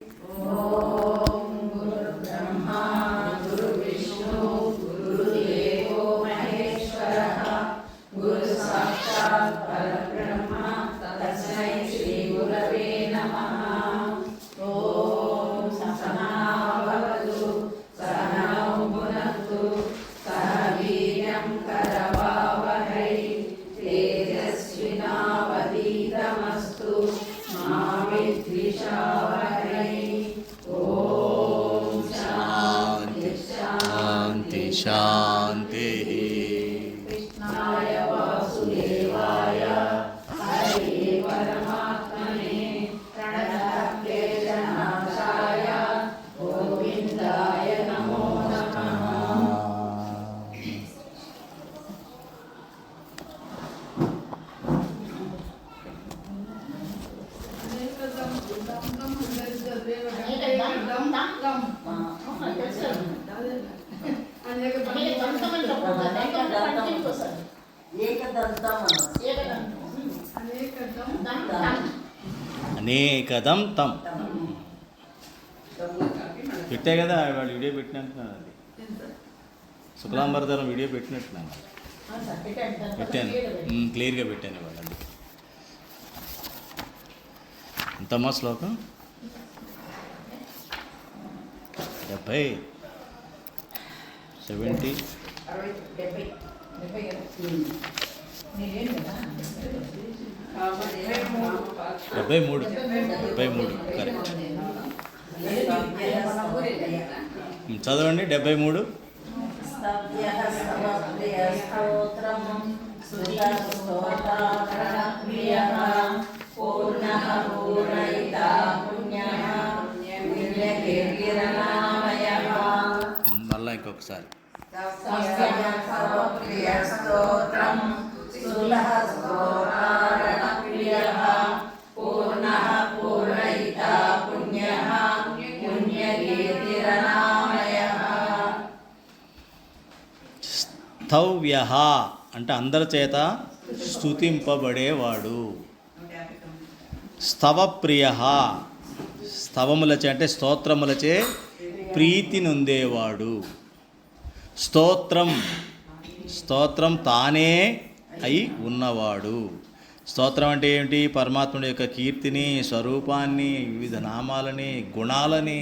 ఓం గురుర్బ్రహ్మా గురుర్విష్ణు గురుర్దేవో మహేశ్వరః గురు సాక్షాత్ పరబ్రహ్మ తస్మై శ్రీ గురవే నమః. ఓం సహనా భవతు సహనౌ భునక్తు సహ వీర్యం కరవావహై తేజస్వినావధీతమస్తు మా విద్విషావహై. ఓం శాంతి శాంతి శాంతి. కృష్ణాయ వాసుదేవాయ హరే పరమాత్మనే ప్రణతక్లేశనాశాయ గోవిందాయ నమో నమః. అనేకదం తం పెట్టే కదా వాళ్ళు వీడియో పెట్టినట్టున్నాను. అది శుక్లాంబరధరం వీడియో పెట్టినట్టున్నాను, పెట్టాను, క్లియర్గా పెట్టాను వాళ్ళని. ఎంతమ్మా శ్లోకం? 70, 70. 73 కరెక్ట్. చదవండి. 73. మళ్ళా ఇంకొకసారి. స్తవ్యః అంటే అందరి చేత స్తుతింపబడేవాడు. స్తవప్రియః స్తవములచే అంటే స్తోత్రములచే ప్రీతి నొందేవాడు. స్తోత్రం స్తోత్రం తానే అయి ఉన్నవాడు. స్తోత్రం అంటే ఏమిటి? పరమాత్ముడి యొక్క కీర్తిని, స్వరూపాన్ని, వివిధ నామాలని, గుణాలని,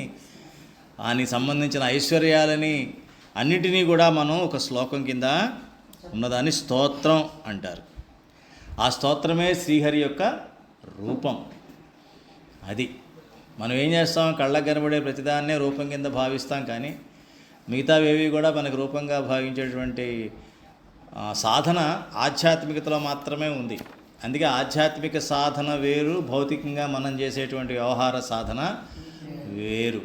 దానికి సంబంధించిన ఐశ్వర్యాలని అన్నిటినీ కూడా మనం ఒక శ్లోకం కింద ఉన్నదాన్ని స్తోత్రం అంటారు. ఆ స్తోత్రమే శ్రీహరి యొక్క రూపం. అది మనం ఏం చేస్తాం? కళ్ళకు కనబడే ప్రతిదాన్నే రూపం కింద భావిస్తాం, కానీ మిగతావేవి కూడా మనకు రూపంగా భావించేటువంటి సాధన ఆధ్యాత్మికతలో మాత్రమే ఉంది. అందుకే ఆధ్యాత్మిక సాధన వేరు, భౌతికంగా మనం చేసేటువంటి వ్యవహార సాధన వేరు.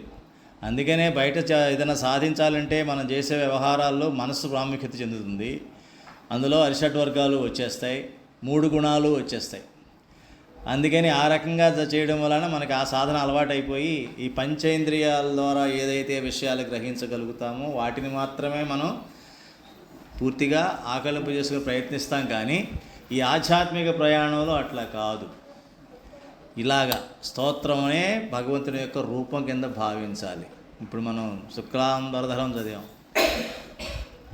అందుకనే బయట ఏదైనా సాధించాలంటే మనం చేసే వ్యవహారాల్లో మనసు ప్రాముఖ్యత చెందుతుంది. అందులో అరిషడ్ వర్గాలు వచ్చేస్తాయి, 3 గుణాలు వచ్చేస్తాయి. అందుకని ఆ రకంగా చేయడం వలన మనకి ఆ సాధన అలవాటైపోయి ఈ పంచేంద్రియాల ద్వారా ఏదైతే విషయాలు గ్రహించగలుగుతామో వాటిని మాత్రమే మనం పూర్తిగా ఆకలింపు చేసుకుని ప్రయత్నిస్తాం. కానీ ఈ ఆధ్యాత్మిక ప్రయాణంలో అట్లా కాదు. ఇలాగా స్తోత్రమనే భగవంతుని యొక్క రూపం కింద భావించాలి. ఇప్పుడు మనం శుక్లాంబరధరం చదివాం,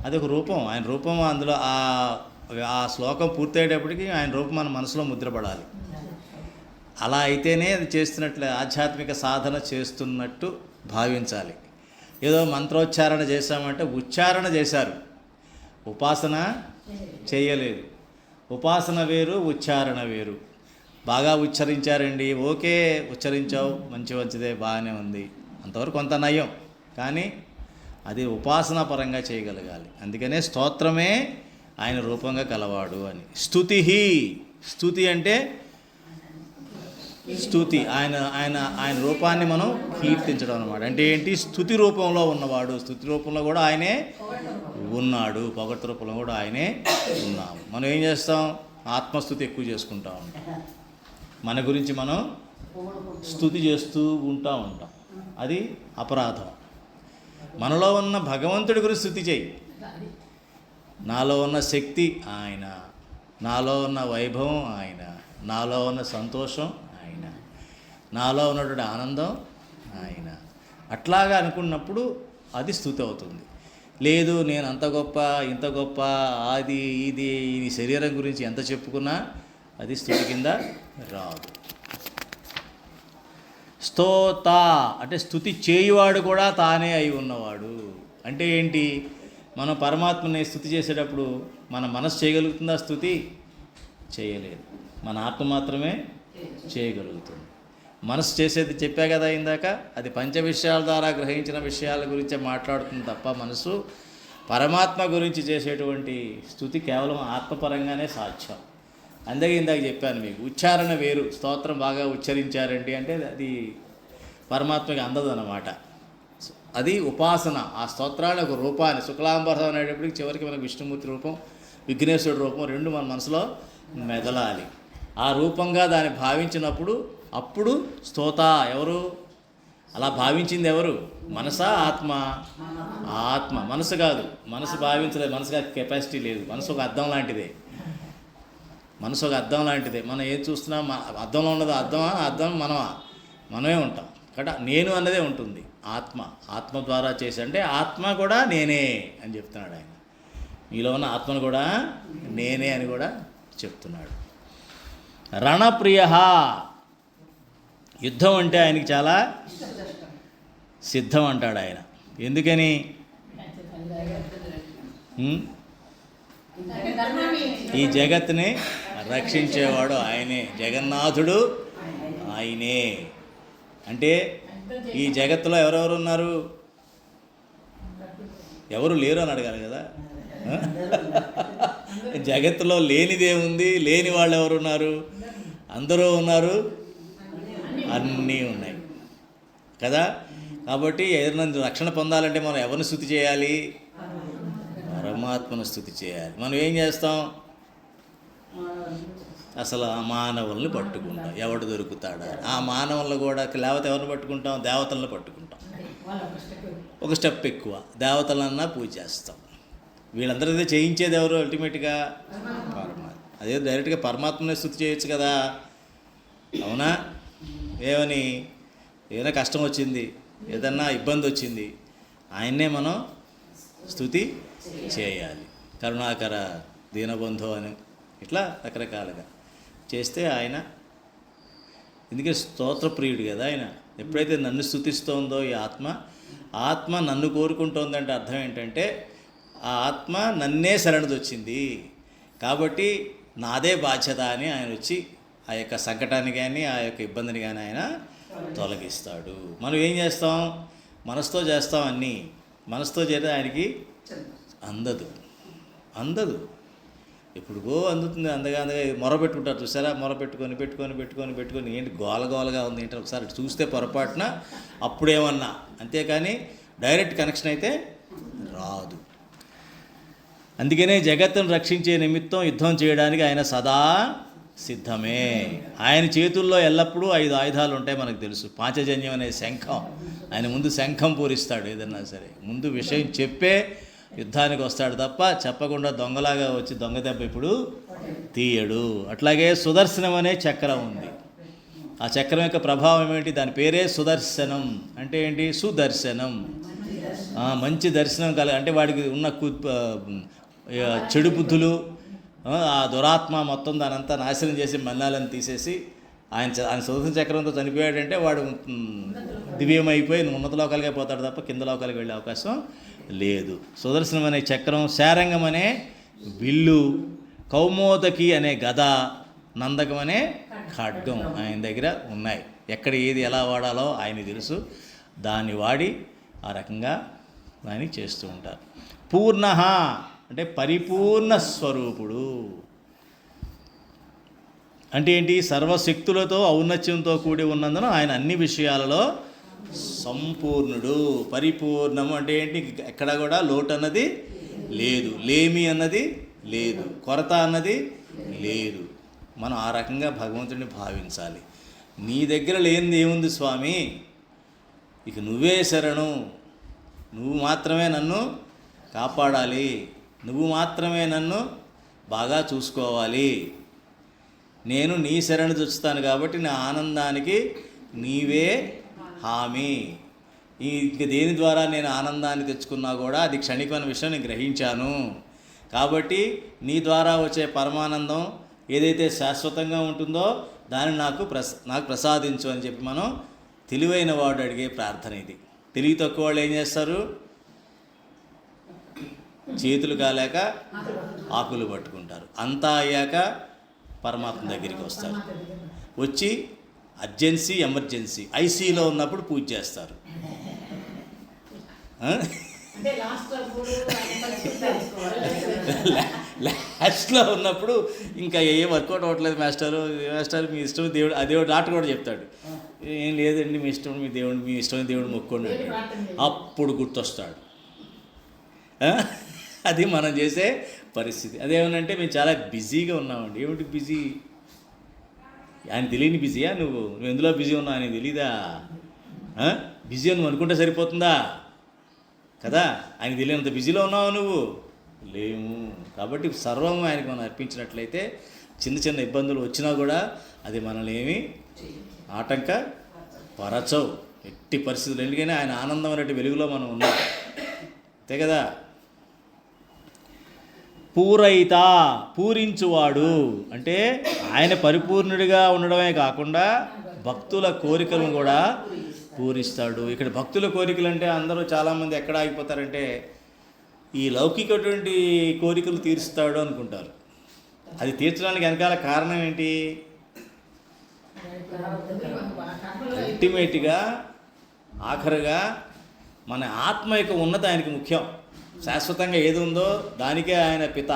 అది ఒక రూపం. ఆయన రూపం అందులో ఆ శ్లోకం పూర్తయ్యేటప్పటికి ఆయన రూపం మన మనసులో ముద్రపడాలి. అలా అయితేనే అది చేస్తున్నట్లు, ఆధ్యాత్మిక సాధన చేస్తున్నట్టు భావించాలి. ఏదో మంత్రోచ్చారణ చేశామంటే ఉచ్చారణ చేశారు, ఉపాసన చేయలేదు. ఉపాసన వేరు, ఉచ్చారణ వేరు. బాగా ఉచ్చరించారండి, ఓకే ఉచ్చరించావు, మంచిదే, బాగానే ఉంది, అంతవరకు కొంత నయం. కానీ అది ఉపాసనా పరంగా చేయగలగాలి. అందుకనే స్తోత్రమే ఆయన రూపంగా కలవాడు అని. స్తుతి అంటే స్తుతి, ఆయన రూపాన్ని మనం కీర్తించడం అన్నమాట. అంటే ఏంటి? స్తుతి రూపంలో ఉన్నవాడు. స్తుతి రూపంలో కూడా ఆయనే ఉన్నాడు, పొగడ్త రూపంలో కూడా ఆయనే ఉన్నాము. మనం ఏం చేస్తాం? ఆత్మస్తుతి ఎక్కువ చేసుకుంటా ఉంటాం, మన గురించి మనం స్తుతి చేస్తూ ఉంటాం. అది అపరాధం. మనలో ఉన్న భగవంతుడి గురించి స్తుతి చేయి. నాలో ఉన్న శక్తి ఆయన, నాలో ఉన్న వైభవం ఆయన, నాలో ఉన్న సంతోషం ఆయన, నాలో ఉన్నటువంటి ఆనందం ఆయన. అట్లాగా అనుకున్నప్పుడు అది స్తుతి అవుతుంది. లేదు నేను అంత గొప్ప ఇంత గొప్ప అది ఇది ఈ శరీరం గురించి ఎంత చెప్పుకున్నా అది స్తుతి కింద రాదు. స్తోత అంటే స్తుతి చేయువాడు కూడా తానే అయి ఉన్నవాడు. అంటే ఏంటి? మనం పరమాత్మని స్తుతి చేసేటప్పుడు మన మనసు చేయగలుగుతుందా? స్తుతి చేయలేదు. మన ఆత్మ మాత్రమే చేయగలుగుతుంది. మనసు చేసేది చెప్పా కదా ఇందాక, అది పంచ విషయాల ద్వారా గ్రహించిన విషయాల గురించే మాట్లాడుతుంది తప్ప మనసు పరమాత్మ గురించి చేసేటువంటి స్తుతి కేవలం ఆత్మపరంగానే సాధ్యం. అందుకే ఇందాక చెప్పాను మీకు, ఉచ్చారణ వేరు. స్తోత్రం బాగా ఉచ్చరించారండి అంటే అది పరమాత్మకి అందదు అన్నమాట. అది ఉపాసన. ఆ స్తోత్రాన్ని ఒక రూపాన్ని శుక్లాంబరం అనేటప్పటికి చివరికి మనకు విష్ణుమూర్తి రూపం, విఘ్నేశ్వరుడు రూపం రెండు మన మనసులో మెదలాలి. ఆ రూపంగా దాన్ని భావించినప్పుడు అప్పుడు స్తోత ఎవరు? అలా భావించింది ఎవరు? మనసా ఆత్మ? ఆత్మ. మనసు కాదు. మనసు భావించలేదు. మనసుగా కెపాసిటీ లేదు. మనసు ఒక అద్దం లాంటిదే. మనసు ఒక అద్దం లాంటిదే. మనం ఏం చూస్తున్నాం? అద్దంలో ఉన్నది అద్దమా? అద్దం మనమే ఉంటాం. కాబట్టి నేను అన్నదే ఉంటుంది. ఆత్మ ద్వారా చేసి అంటే ఆత్మ కూడా నేనే అని చెప్తున్నాడు ఆయన. మీలో ఉన్న ఆత్మను కూడా నేనే అని కూడా చెప్తున్నాడు. రణప్రియ, యుద్ధం అంటే ఆయనకి చాలా సిద్ధం అంటాడు ఆయన. ఎందుకని? ఈ జగత్తుని రక్షించేవాడు ఆయనే, జగన్నాథుడు ఆయనే. అంటే ఈ జగత్తులో ఎవరెవరు ఉన్నారు? ఎవరు లేరు అని అడగాలి కదా. జగత్తులో లేనిదేముంది? లేని వాళ్ళు ఎవరున్నారు? అందరూ ఉన్నారు, అన్నీ ఉన్నాయి కదా. కాబట్టి ఏదైనా రక్షణ పొందాలంటే మనం ఎవరిని స్తుతి చేయాలి? పరమాత్మను స్తుతి చేయాలి. మనం ఏం చేస్తాం? అసలు ఆ మానవుల్ని పట్టుకుంటాం. ఎవడు దొరుకుతాడా? ఆ మానవులను కూడా లేకపోతే ఎవరిని పట్టుకుంటాం? దేవతలను పట్టుకుంటాం. ఒక స్టెప్ ఎక్కువ, దేవతలన్నా పూజ చేస్తాం. వీళ్ళందరిదే చేయించేది ఎవరు? అల్టిమేట్గా పరమాత్మ. అదే డైరెక్ట్గా పరమాత్మనే స్తుతి చేయొచ్చు కదా. అవునా? ఏమని? ఏదైనా కష్టం వచ్చింది, ఏదన్నా ఇబ్బంది వచ్చింది, ఆయన్నే మనం స్తుతి చేయాలి. కరుణాకర, దీనబంధు అని ఇట్లా రకరకాలుగా చేస్తే ఆయన, ఎందుకంటే స్తోత్రప్రియుడు కదా ఆయన. ఎప్పుడైతే నన్ను స్తుతిస్తోందో ఈ ఆత్మ నన్ను కోరుకుంటోందంటే అర్థం ఏంటంటే ఆ ఆత్మ నన్నే శరణుదొచ్చింది కాబట్టి నాదే బాధ్యత అని ఆయన వచ్చి ఆ యొక్క సంకటాన్ని కానీ ఆ యొక్క ఇబ్బందిని కానీ ఆయన తొలగిస్తాడు. మనం ఏం చేస్తాం? మనసుతో చేస్తాం అన్నీ. మనసుతో చేస్తే ఆయనకి అందదు. ఎప్పుడుగో అందుతుంది. అందగా మొరపెట్టుకుంటారు చూసారా? పెట్టుకొని ఏంటి గోలగా ఉంది ఏంటి ఒకసారి చూస్తే పొరపాటున అప్పుడేమన్నా, అంతేకాని డైరెక్ట్ కనెక్షన్ అయితే రాదు. అందుకనే జగత్తును రక్షించే నిమిత్తం యుద్ధం చేయడానికి ఆయన సదా సిద్ధమే. ఆయన చేతుల్లో ఎల్లప్పుడూ 5 ఆయుధాలు ఉంటాయి మనకు తెలుసు. పాంచజన్యం అనే శంఖం, ఆయన ముందు శంఖం పూరిస్తాడు. ఏదన్నా సరే ముందు విషయం చెప్పే యుద్ధానికి వస్తాడు తప్ప చెప్పకుండా దొంగలాగా వచ్చి దొంగ దెబ్బ ఇప్పుడు తీయడు. అట్లాగే సుదర్శనం అనే చక్రం ఉంది. ఆ చక్రం యొక్క ప్రభావం ఏంటి? దాని పేరే సుదర్శనం. అంటే ఏంటి? సుదర్శనం, మంచి దర్శనం అంటే వాడికి ఉన్న చెడు బుద్ధులు, ఆ దురాత్మ మొత్తం దానంతా నాశనం చేసి మన్నాలను తీసేసి ఆయన సుదర్శన చక్రంతో చనిపోయాడంటే వాడు దివ్యమైపోయి ఉన్నత లోకాలకే పోతాడు తప్ప కింద లోకాలకు వెళ్ళే అవకాశం లేదు. సుదర్శనం అనే చక్రం, శారంగం అనే విల్లు, కౌమోదకి అనే గద, నందకం అనే ఖడ్గం ఆయన దగ్గర ఉన్నాయి. ఎక్కడ ఏది ఎలా వాడాలో ఆయన తెలుసు. దాన్ని వాడి ఆ రకంగా దాన్ని చేస్తూ ఉంటారు. పూర్ణ అంటే పరిపూర్ణ స్వరూపుడు. అంటే ఏంటి? సర్వశక్తులతో ఔన్నత్యంతో కూడి ఉన్నందున ఆయన అన్ని విషయాలలో సంపూర్ణుడు. పరిపూర్ణము అంటే ఏంటి? ఎక్కడ కూడా లోటు అన్నది లేదు, లేమి అన్నది లేదు, కొరత అన్నది లేదు. మనం ఆ రకంగా భగవంతుడిని భావించాలి. నీ దగ్గర లేనిది ఏముంది స్వామి? ఇక నువ్వే శరణు, నువ్వు మాత్రమే నన్ను కాపాడాలి, నువ్వు మాత్రమే నన్ను బాగా చూసుకోవాలి. నేను నీ శరణు చూస్తాను కాబట్టి నా ఆనందానికి నీవే హామీ. ఇంక దేని ద్వారా నేను ఆనందాన్ని తెచ్చుకున్నా కూడా అది క్షణికమైన విషయం నేను గ్రహించాను. కాబట్టి నీ ద్వారా వచ్చే పరమానందం ఏదైతే శాశ్వతంగా ఉంటుందో దాన్ని నాకు ప్రసాదించు అని చెప్పి మనం తెలివైన వాడు అడిగే ప్రార్థన ఇది. తెలివి తక్కువ వాళ్ళు ఏం చేస్తారు? చేతులు కాలేక ఆకులు పట్టుకుంటారు. అంతా అయ్యాక పరమాత్మ దగ్గరికి వస్తారు. వచ్చి అర్జెన్సీ, ఎమర్జెన్సీ, ఐసీలో ఉన్నప్పుడు పూజ చేస్తారు. లాస్ట్లో ఉన్నప్పుడు ఇంకా ఏ వర్కౌట్ అవ్వట్లేదు మాస్టర్ మీ ఇష్టం దేవుడు, ఆ దేవుడు డాక్టర్ కూడా చెప్తాడు, ఏం లేదండి మీ ఇష్టం, మీ ఇష్టమైన దేవుడు మొక్కోండి అంటే అప్పుడు గుర్తొస్తాడు. అది మనం చేసే పరిస్థితి. అదేమనంటే మేము చాలా బిజీగా ఉన్నామండి. ఏమిటి బిజీ? ఆయన తెలియని బిజీయా? నువ్వు ఎందులో బిజీ ఉన్నావు ఆయన తెలీదా? బిజీ అని నువ్వు అనుకుంటే సరిపోతుందా కదా? ఆయన తెలియనంత బిజీలో ఉన్నావు నువ్వు. లేము. కాబట్టి సర్వం ఆయనకి మనం అర్పించినట్లయితే చిన్న చిన్న ఇబ్బందులు వచ్చినా కూడా అది మనల్ని ఏమి ఆటంక పరచవు ఎట్టి పరిస్థితులు. ఎందుకని ఆయన ఆనందం అనేటి వెలుగులో మనం ఉన్నాం, అంతే కదా. పూరైత, పూరించువాడు అంటే ఆయన పరిపూర్ణుడిగా ఉండడమే కాకుండా భక్తుల కోరికలను కూడా పూరిస్తాడు. ఇక్కడ భక్తుల కోరికలు అంటే అందరూ చాలామంది ఎక్కడ ఆగిపోతారంటే ఈ లౌకికటువంటి కోరికలు తీరుస్తాడు అనుకుంటారు. అది తీర్చడానికి వెనకాల కారణం ఏంటి? అల్టిమేట్గా ఆఖరుగా మన ఆత్మ యొక్క ఉన్నతి ఆయనకి ముఖ్యం. శాశ్వతంగా ఏది ఉందో దానికే ఆయన పిత,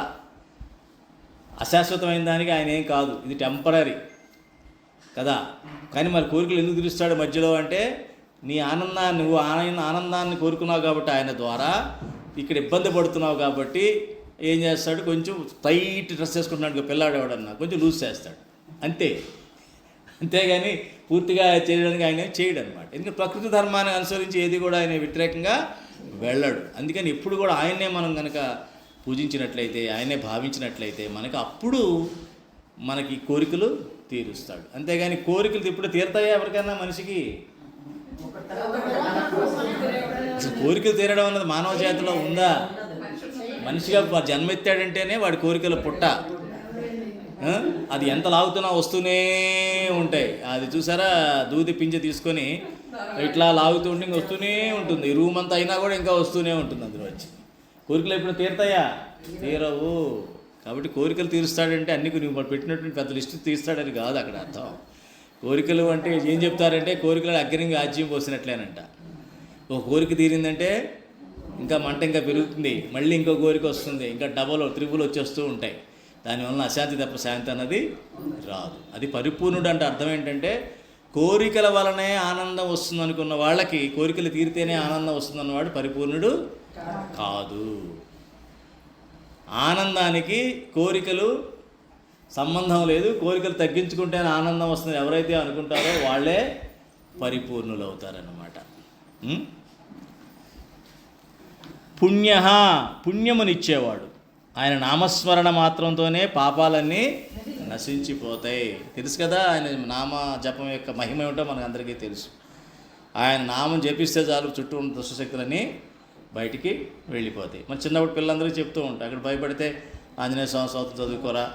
అశాశ్వతమైన దానికి ఆయన ఏం కాదు, ఇది టెంపరీ కదా. కానీ మరి కోరికలు ఎందుకు తీరుస్తాడు మధ్యలో అంటే నీ ఆనందాన్ని, నువ్వు ఆనందాన్ని కోరుకున్నావు కాబట్టి ఆయన ద్వారా, ఇక్కడ ఇబ్బంది పడుతున్నావు కాబట్టి ఏం చేస్తాడు, కొంచెం టైట్ డ్రెస్ వేసుకుంటున్నాడు పిల్లాడు ఎవడన్నా కొంచెం లూజ్ చేస్తాడు అంతే. అంతేగాని పూర్తిగా చేయడానికి ఆయన చేయడు అనమాట. ఎందుకంటే ప్రకృతి ధర్మాన్ని అనుసరించి ఏది కూడా ఆయన వ్యతిరేకంగా వెళ్ళాడు. అందుకని ఎప్పుడు కూడా ఆయన్నే మనం కనుక పూజించినట్లయితే, ఆయనే భావించినట్లయితే మనకి అప్పుడు మనకి కోరికలు తీరుస్తాడు. అంతేగాని కోరికలు ఇప్పుడు తీరుతాయా ఎవరికైనా మనిషికి? అసలు కోరికలు తీరడం అన్నది మానవ జాతిలో ఉందా? మనిషిగా జన్మెత్తాడంటేనే వాడి కోరికలు పుట్ట. అది ఎంత లాగుతున్నా వస్తూనే ఉంటాయి. అది చూసారా, దూది పింజ తీసుకొని ఇట్లా లాగుతూ ఉంటే ఇంక వస్తూనే ఉంటుంది. ఈ రూమ్ అంతా అయినా కూడా ఇంకా వస్తూనే ఉంటుంది అందులో వచ్చి. కోరికలు ఎప్పుడు తీరుతాయా? తీరవు. కాబట్టి కోరికలు తీరుస్తాడంటే అన్ని నువ్వు పెట్టినటువంటి పెద్ద లిస్టు తీరుస్తాడని కాదు అక్కడ అర్థం. కోరికలు అంటే ఏం చెప్తారంటే కోరికలు అగ్నికి ఆజ్యం పోసినట్లేనంట. ఒక కోరిక తీరిందంటే ఇంకా మంట ఇంకా పెరుగుతుంది, మళ్ళీ ఇంకో కోరిక వస్తుంది, ఇంకా డబల్ త్రిబుల్ వచ్చేస్తూ ఉంటాయి. దానివల్ల అశాంతి తప్ప శాంతి అన్నది రాదు. అది పరిపూర్ణుడు అంటే అర్థం ఏంటంటే కోరికల వలనే ఆనందం వస్తుంది అనుకున్న వాళ్ళకి కోరికలు తీరితేనే ఆనందం వస్తుందన్నవాడు పరిపూర్ణుడు కాదు. ఆనందానికి కోరికలు సంబంధం లేదు. కోరికలు తగ్గించుకుంటేనే ఆనందం వస్తుంది ఎవరైతే అనుకుంటారో వాళ్ళే పరిపూర్ణులు అవుతారన్నమాట. పుణ్యమునిచ్చేవాడు. ఆయన నామస్మరణ మాత్రంతోనే పాపాలన్నీ నశించిపోతాయి. తెలుసు కదా ఆయన నామ జపం యొక్క మహిమ ఏమిటో మనకు అందరికీ తెలుసు. ఆయన నామం జపిస్తే చాలు చుట్టూ ఉన్న దుష్టశక్తులన్నీ బయటికి వెళ్ళిపోతాయి. మన చిన్నప్పుడు పిల్లలందరికీ చెప్తూ ఉంటాం, అక్కడ భయపడితే ఆంజనేయ స్వామి స్తోత్రం చదువుకోరా,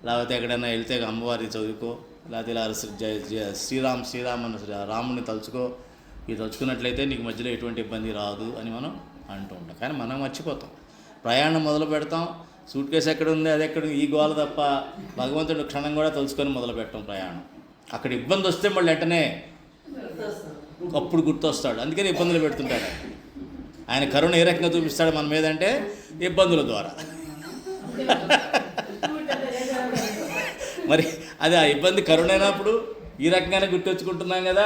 లేకపోతే ఎక్కడైనా వెళ్తే అమ్మవారి చదువుకో, లేకపోతే ఇలా శ్రీరామ్ అన్న రాముని తలుచుకో. ఇది తలుచుకున్నట్లయితే నీకు మధ్యలో ఎటువంటి ఇబ్బంది రాదు అని మనం అంటూ ఉంటాం. కానీ మనం మర్చిపోతాం. ప్రయాణం మొదలు పెడతాం, సూట్ కేసు ఎక్కడ ఉంది అది ఎక్కడ, ఈ గోల తప్ప భగవంతుడు క్షణం కూడా తలుచుకొని మొదలు పెట్టాం ప్రయాణం. అక్కడ ఇబ్బంది వస్తే మళ్ళీ వెంటనే అప్పుడు గుర్తొస్తాడు. అందుకని ఇబ్బందులు పెడుతుంటాడు. ఆయన కరుణ ఏ రకంగా చూపిస్తాడు మన మీద అంటే ఇబ్బందుల ద్వారా. మరి అది ఆ ఇబ్బంది కరుణైనప్పుడు ఈ రకంగానే గుర్తొచ్చుకుంటున్నాం కదా,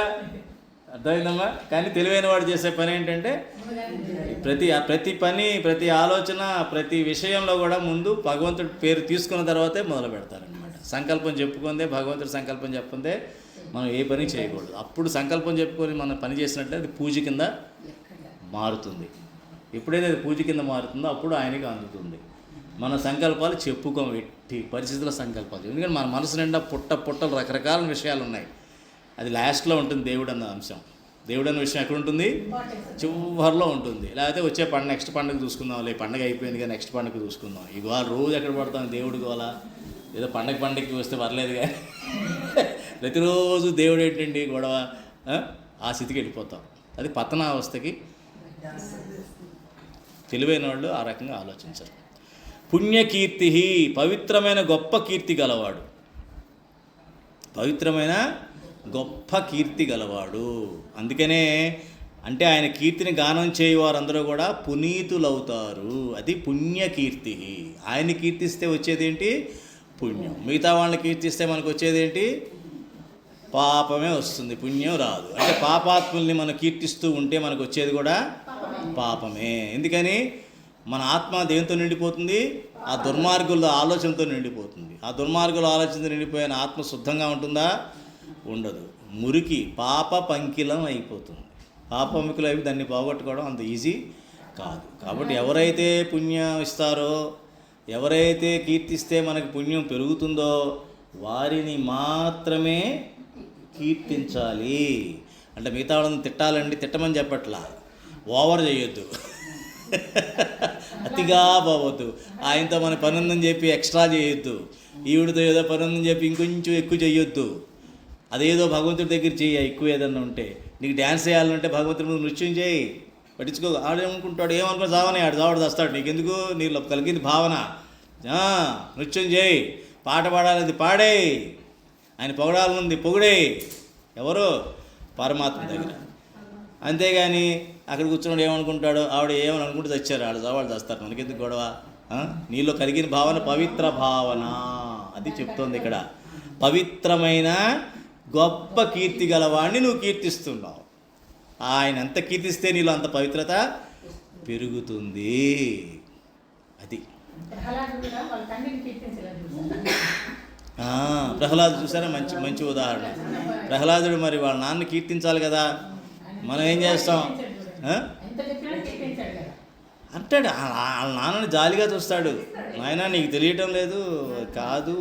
అర్థమైందమ్మా. కానీ తెలివైన వాడు చేసే పని ఏంటంటే ప్రతి పని, ప్రతి ఆలోచన, ప్రతి విషయంలో కూడా ముందు భగవంతుడి పేరు తీసుకున్న తర్వాతే మొదలు పెడతారనమాట. సంకల్పం చెప్పుకుందే, భగవంతుడి సంకల్పం చెప్పుకుందే మనం ఏ పని చేయకూడదు. అప్పుడు సంకల్పం చెప్పుకొని మనం పని చేసినట్లే అది పూజ కింద మారుతుంది. ఎప్పుడైతే అది పూజ కింద మారుతుందో అప్పుడు ఆయనకి అందుతుంది. మన సంకల్పాలు చెప్పుకోం, ఎట్టి పరిస్థితుల సంకల్పాలు. ఎందుకంటే మన మనసు నిండా పుట్టలు రకరకాల విషయాలు ఉన్నాయి. అది లాస్ట్లో ఉంటుంది దేవుడు అన్న అంశం. దేవుడు అనే విషయం ఎక్కడ ఉంటుంది? చివరిలో ఉంటుంది. లేకపోతే వచ్చే నెక్స్ట్ పండుగ చూసుకుందాం, లే పండుగ అయిపోయింది కానీ నెక్స్ట్ పండుగ చూసుకుందాం. ఈ గోల రోజు ఎక్కడ పడతాం దేవుడి గోల? ఏదో పండగకి వస్తే పర్లేదు కానీ ప్రతిరోజు దేవుడు ఏంటండి గొడవ, ఆ స్థితికి వెళ్ళిపోతాం. అది పతనావస్థకి. తెలివైన వాళ్ళు ఆ రకంగా ఆలోచించారు. పుణ్యకీర్తి, పవిత్రమైన గొప్ప కీర్తి గలవాడు, పవిత్రమైన గొప్ప కీర్తి గలవాడు. అందుకనే అంటే ఆయన కీర్తిని గానం చేయవారందరూ కూడా పునీతులవుతారు. అది పుణ్యకీర్తి. ఆయన కీర్తిస్తే వచ్చేదేంటి? పుణ్యం. మిగతా వాళ్ళని కీర్తిస్తే మనకు వచ్చేదేంటి? పాపమే వస్తుంది, పుణ్యం రాదు. అంటే పాపాత్ముల్ని మనం కీర్తిస్తూ ఉంటే మనకు వచ్చేది కూడా పాపమే. ఎందుకని? మన ఆత్మ దేంతో నిండిపోతుంది? ఆ దుర్మార్గుల ఆలోచనతో నిండిపోతుంది. ఆ దుర్మార్గుల ఆలోచనతో నిండిపోయిన ఆత్మ శుద్ధంగా ఉంటుందా? ఉండదు. మురికి పాప పంకిలం అయిపోతుంది. పాపముఖులు అయి దాన్ని పోగొట్టుకోవడం అంత ఈజీ కాదు. కాబట్టి ఎవరైతే పుణ్యం ఇస్తారో, ఎవరైతే కీర్తిస్తే మనకి పుణ్యం పెరుగుతుందో వారిని మాత్రమే కీర్తించాలి. అంటే మిగతా వాళ్ళని తిట్టాలండి, తిట్టమని చెప్పట్లా, ఓవర్ చేయొద్దు, అతిగా పోవద్దు. ఆయనతో మన పని ఉందని చెప్పి ఎక్స్ట్రా చేయొద్దు, ఈవిడితో ఏదో పని ఉందని చెప్పి ఇంకొంచెం ఎక్కువ చేయొద్దు. అదేదో భగవంతుడి దగ్గర చేయ. ఎక్కువ ఏదన్నా ఉంటే నీకు డ్యాన్స్ చేయాలంటే భగవంతుడి ముందు నృత్యం చేయి, పట్టించుకో. ఆడేమనుకుంటాడు, ఏమనుకున్నా చావని ఆడు చావడు తెస్తాడు. నీకెందుకు? నీలో కలిగింది భావన. నృత్యం చేయి, పాట పాడాలి పాడే, ఆయన పొగడాలనుంది పొగిడే. ఎవరు? పరమాత్మ దగ్గర. అంతేగాని అక్కడ కూర్చున్నాడు ఏమనుకుంటాడు, ఆవిడ ఏమని అనుకుంటే చచ్చారు, వాళ్ళు చేస్తారు, మనకెందుకు గొడవ? నీలో కలిగిన భావన పవిత్ర భావన, అది చెప్తోంది ఇక్కడ. పవిత్రమైన గొప్ప కీర్తి గలవాడిని నువ్వు కీర్తిస్తున్నావు. ఆయన ఎంత కీర్తిస్తే నీలో అంత పవిత్రత పెరుగుతుంది. అది ప్రహ్లాదు చూసారా? మంచి మంచి ఉదాహరణ. ప్రహ్లాదుడు మరి వాళ్ళ నాన్న కీర్తించాలి కదా, మనం ఏం చేస్తాం? అంటాడు, వాళ్ళ నాన్నని జాలిగా చూస్తాడు. నాయన నీకు తెలియటం లేదు కాదు,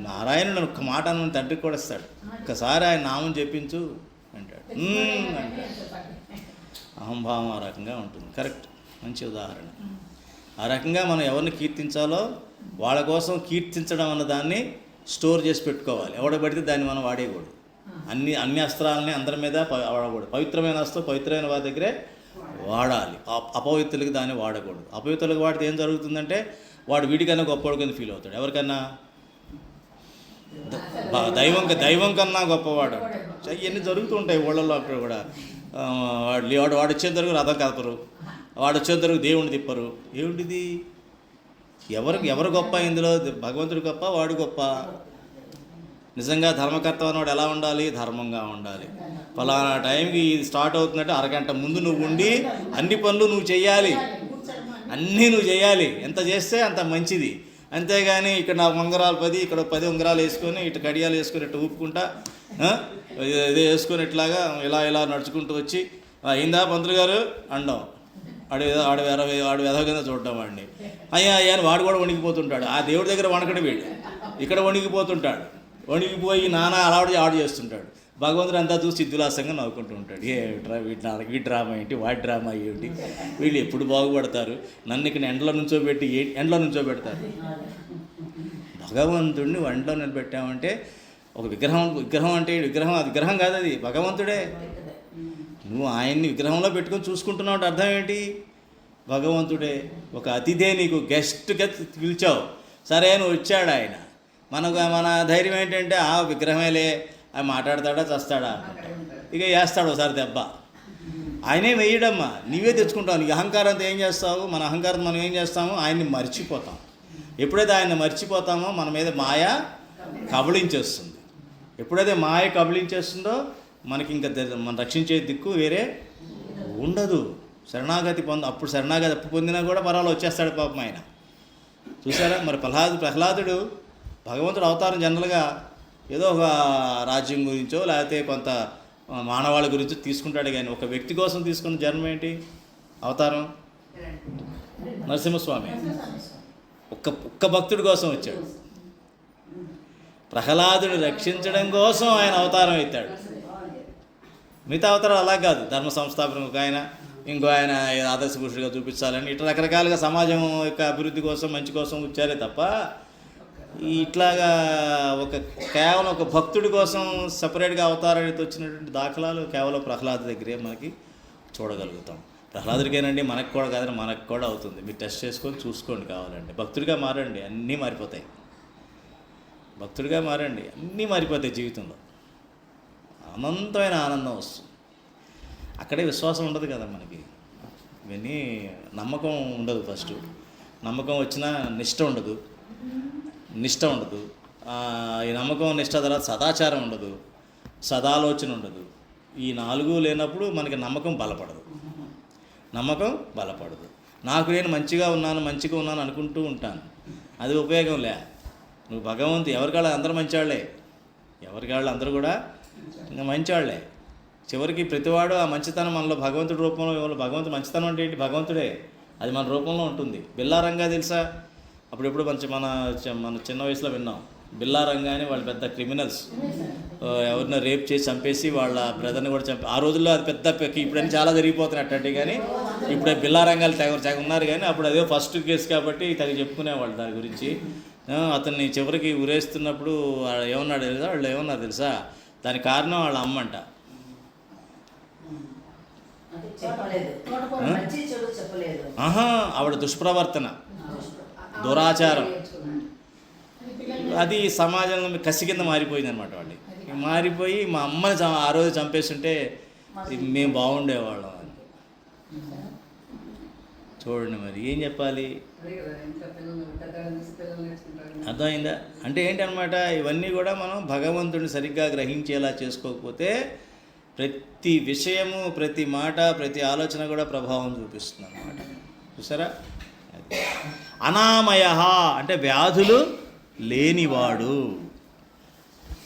నారాయణుడు ఒక్క మాట అన్న తండ్రికి కూడా ఇస్తాడు, ఒక్కసారి ఆయన నామం చెప్పించు అంటాడు. అహంభావం ఆ రకంగా ఉంటుంది. కరెక్ట్, మంచి ఉదాహరణ. ఆ రకంగా మనం ఎవరిని కీర్తించాలో వాళ్ళ కోసం కీర్తించడం అన్న దాన్ని స్టోర్ చేసి పెట్టుకోవాలి. ఎవడ పడితే దాన్ని మనం వాడేయకూడదు. అన్ని అస్త్రాలని అందరి మీద వాడకూడదు. పవిత్రమైన అస్త్రం పవిత్రమైన వారి దగ్గరే వాడాలి. అపవిత్రులకి దాన్ని వాడకూడదు. అపవిత్రులకు వాడితే ఏం జరుగుతుందంటే వాడు వీడికన్నా గొప్పవాడు కింద ఫీల్ అవుతాడు. ఎవరికన్నా? దైవం కన్నా గొప్పవాడు. ఇవన్నీ జరుగుతూ ఉంటాయి ఊళ్ళల్లో. అక్కడ కూడా వాడు వచ్చేంతవరకు రథం కదపరు, వాడు వచ్చేంతవరకు దేవుణ్ణి తిప్పరు. ఏమిటిది? ఎవరు గొప్ప ఇందులో? భగవంతుడు గొప్ప, వాడు గొప్ప? నిజంగా ధర్మకర్త అన్నవాడు ఎలా ఉండాలి? ధర్మంగా ఉండాలి. ఫలానా టైంకి ఇది స్టార్ట్ అవుతుందంటే అరగంట ముందు నువ్వు ఉండి అన్ని పనులు నువ్వు చేయాలి, అన్నీ నువ్వు చేయాలి. ఎంత చేస్తే అంత మంచిది. అంతేగాని ఇక్కడ నాకు ఉంగరాలు 10, ఇక్కడ 10 ఉంగరాలు వేసుకొని ఇటు కడియాలు వేసుకొని ఇట్లా ఊపుకుంటా ఇదే వేసుకొని ఇట్లాగా ఇలా నడుచుకుంటూ వచ్చి అయిందా పంతులు గారు అండం. ఆడు వెధవ కింద చూడటం వాడిని. అయ్యా అని వాడు కూడా వణికిపోతుంటాడు. ఆ దేవుడి దగ్గర వణకడు వీడు, ఇక్కడ వణికిపోతుంటాడు. వణికిపోయి నానా అలవాటు ఆడు చేస్తుంటాడు. భగవంతుడు అంతా చూసి సిద్ధులాసంగా నవ్వుకుంటూ ఉంటాడు. వీడి డ్రామా ఏంటి, వాడి డ్రామా ఏంటి, వీళ్ళు ఎప్పుడు బాగుపడతారు, నన్ను ఇక్కడ ఎండలో నుంచోబెట్టి ఎండలో నుంచోబెడతారు. భగవంతుడిని ఎండలో నిలబెట్టామంటే ఒక విగ్రహం అంటే విగ్రహం, అది విగ్రహం కాదు, అది భగవంతుడే. నువ్వు ఆయన్ని విగ్రహంలో పెట్టుకొని చూసుకుంటున్నావు అంటే అర్థం ఏంటి? భగవంతుడే. ఒక అతిథే, నీకు గెస్ట్గా పిలిచావు, సరే నువ్వు వచ్చాడు ఆయన. మన ధైర్యం ఏంటంటే ఆ విగ్రహమేలే, ఆయన మాట్లాడతాడా చస్తాడా, ఇక వేస్తాడు ఒకసారి దెబ్బ. ఆయనే వేయడమ్మా, నీవే తెచ్చుకుంటావు. నీ అహంకారంతో ఏం చేస్తావు? మన అహంకారం మనం ఏం చేస్తాము? ఆయన్ని మర్చిపోతాం. ఎప్పుడైతే ఆయన మర్చిపోతామో మన మీద మాయ కబళించేస్తుంది. ఎప్పుడైతే మాయ కబళించేస్తుందో మనకి ఇంకా మనం రక్షించే దిక్కు వేరే ఉండదు. శరణాగతి అప్పుడు శరణాగతి పొందినా కూడా పర్వాలేదు, వచ్చేస్తాడు పాపం ఆయన. చూసారా? మరి ప్రహ్లాదుడు భగవంతుడు అవతారం జనరల్గా ఏదో ఒక రాజ్యం గురించో లేకపోతే కొంత మానవాళి గురించో తీసుకుంటాడు, కానీ ఒక వ్యక్తి కోసం తీసుకున్న జన్మ ఏంటి? అవతారం నరసింహస్వామి. ఒక్క భక్తుడి కోసం వచ్చాడు. ప్రహ్లాదుని రక్షించడం కోసం ఆయన అవతారం ఎత్తాడు. మిగతా అవతారాలు అలా కాదు. ధర్మ సంస్థాపన ఒక ఆయన, ఇంకో ఆయన ఆదర్శ పురుషుడిగా చూపించాలని ఇట్లా రకరకాలుగా సమాజం యొక్క అభివృద్ధి కోసం మంచి కోసం వచ్చారే తప్ప ఇట్లాగా కేవలం ఒక భక్తుడి కోసం సపరేట్గా అవతారానికి వచ్చినటువంటి దాఖలాలు కేవలం ప్రహ్లాద దగ్గరే మనకి చూడగలుగుతాం. ప్రహ్లాదుడికేనండి, మనకు కూడా కాదని మనకు కూడా అవుతుంది. మీరు టెస్ట్ చేసుకొని చూసుకోండి కావాలంటే. భక్తుడిగా మారండి, అన్నీ మారిపోతాయి. భక్తుడిగా మారండి, అన్నీ మారిపోతాయి జీవితంలో. అనంతమైన ఆనందం వస్తుంది. అక్కడే విశ్వాసం ఉండదు కదా మనకి. ఇవన్నీ నమ్మకం ఉండదు. ఫస్ట్ నమ్మకం వచ్చినా నిష్ట ఉండదు. ఈ నమ్మకం నిష్ట తర్వాత సదాచారం ఉండదు, సదాలోచన ఉండదు. ఈ 4 లేనప్పుడు మనకి నమ్మకం బలపడదు. నాకు నేను మంచిగా ఉన్నాను అనుకుంటూ ఉంటాను, అది ఉపయోగం లే. నువ్వు ఎవరికాళ్ళు అందరూ మంచివాళ్ళే, అందరూ కూడా ఇంకా మంచివాళ్ళే. చివరికి ప్రతివాడు ఆ మంచితనం మనలో భగవంతుడి రూపంలో, భగవంతుడు మంచితనం అంటే ఏంటి? భగవంతుడే, అది మన రూపంలో ఉంటుంది. బిల్లారంగా తెలుసా? అప్పుడెప్పుడు మన చిన్న వయసులో విన్నాం. బిల్లారంగా అని వాళ్ళు పెద్ద క్రిమినల్స్, ఎవరినో రేప్ చేసి చంపేసి వాళ్ళ బ్రదర్ని కూడా చంపి, ఆ రోజుల్లో అది పెద్ద ఇప్పుడని చాలా జరిగిపోతున్నాయి అట్టండి. కానీ ఇప్పుడే బిల్లారంగాలు తెగ ఉన్నారు. కానీ అప్పుడు అదే ఫస్ట్ కేసు కాబట్టి చెప్పుకునేవాళ్ళు దాని గురించి. అతన్ని చివరికి ఉరేస్తున్నప్పుడు వాళ్ళు ఏమన్నారు తెలుసా? దానికి కారణం వాళ్ళ అమ్మంట. ఆవిడ దుష్ప్రవర్తన, దురాచారం, అది సమాజంలో కసి కింద మారిపోయింది అనమాట. వాళ్ళు మారిపోయి మా అమ్మని ఆ రోజు చంపేస్తుంటే మేము బాగుండేవాళ్ళం అని. చూడండి, మరి ఏం చెప్పాలి? అర్థమైందా? అంటే ఏంటనమాట, ఇవన్నీ కూడా మనం భగవంతుడిని సరిగ్గా గ్రహించేలా చేసుకోకపోతే ప్రతి విషయము, ప్రతి మాట, ప్రతి ఆలోచన కూడా ప్రభావం చూపిస్తుంది అన్నమాట. చూసారా? అనామయ అంటే వ్యాధులు లేనివాడు.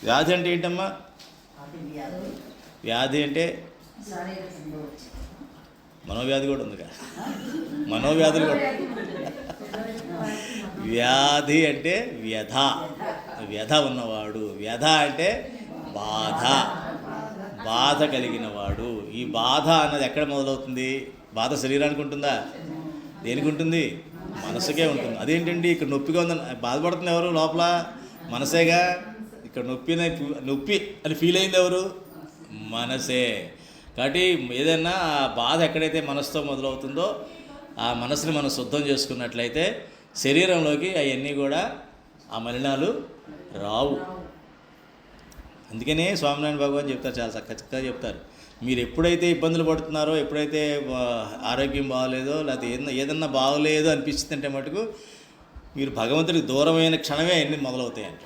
వ్యాధి అంటే ఏంటమ్మా? వ్యాధి అంటే మనోవ్యాధి కూడా ఉంది కదా, మనోవ్యాధులు కూడా. వ్యాధి అంటే వ్యధ ఉన్నవాడు. వ్యధ అంటే బాధ కలిగిన వాడు. ఈ బాధ అన్నది ఎక్కడ మొదలవుతుంది? బాధ శరీరానికి ఉంటుందా? దేనికి ఉంటుంది? మనసుకే ఉంటుంది. అదేంటండి ఇక్కడ నొప్పిగా ఉందని బాధపడుతుంది ఎవరు? లోపల మనసేగా. ఇక్కడ నొప్పి అని ఫీల్ అయింది ఎవరు? మనసే. కాబట్టి ఏదైనా బాధ ఎక్కడైతే మనసుతో మొదలవుతుందో ఆ మనసుని మనం శుద్ధం చేసుకున్నట్లయితే శరీరంలోకి అవన్నీ కూడా ఆ మలినాలు రావు. అందుకనే స్వామినారాయణ భగవాన్ చెప్తారు, చాలా చక్కగా చెప్తారు. మీరు ఎప్పుడైతే ఇబ్బందులు పడుతున్నారో, ఎప్పుడైతే ఆరోగ్యం బాగోలేదో, లేకపోతే ఏదన్నా బాగోలేదో అనిపిస్తుందంటే మటుకు మీరు భగవంతుడికి దూరమైన క్షణమే అన్నీ మొదలవుతాయంట.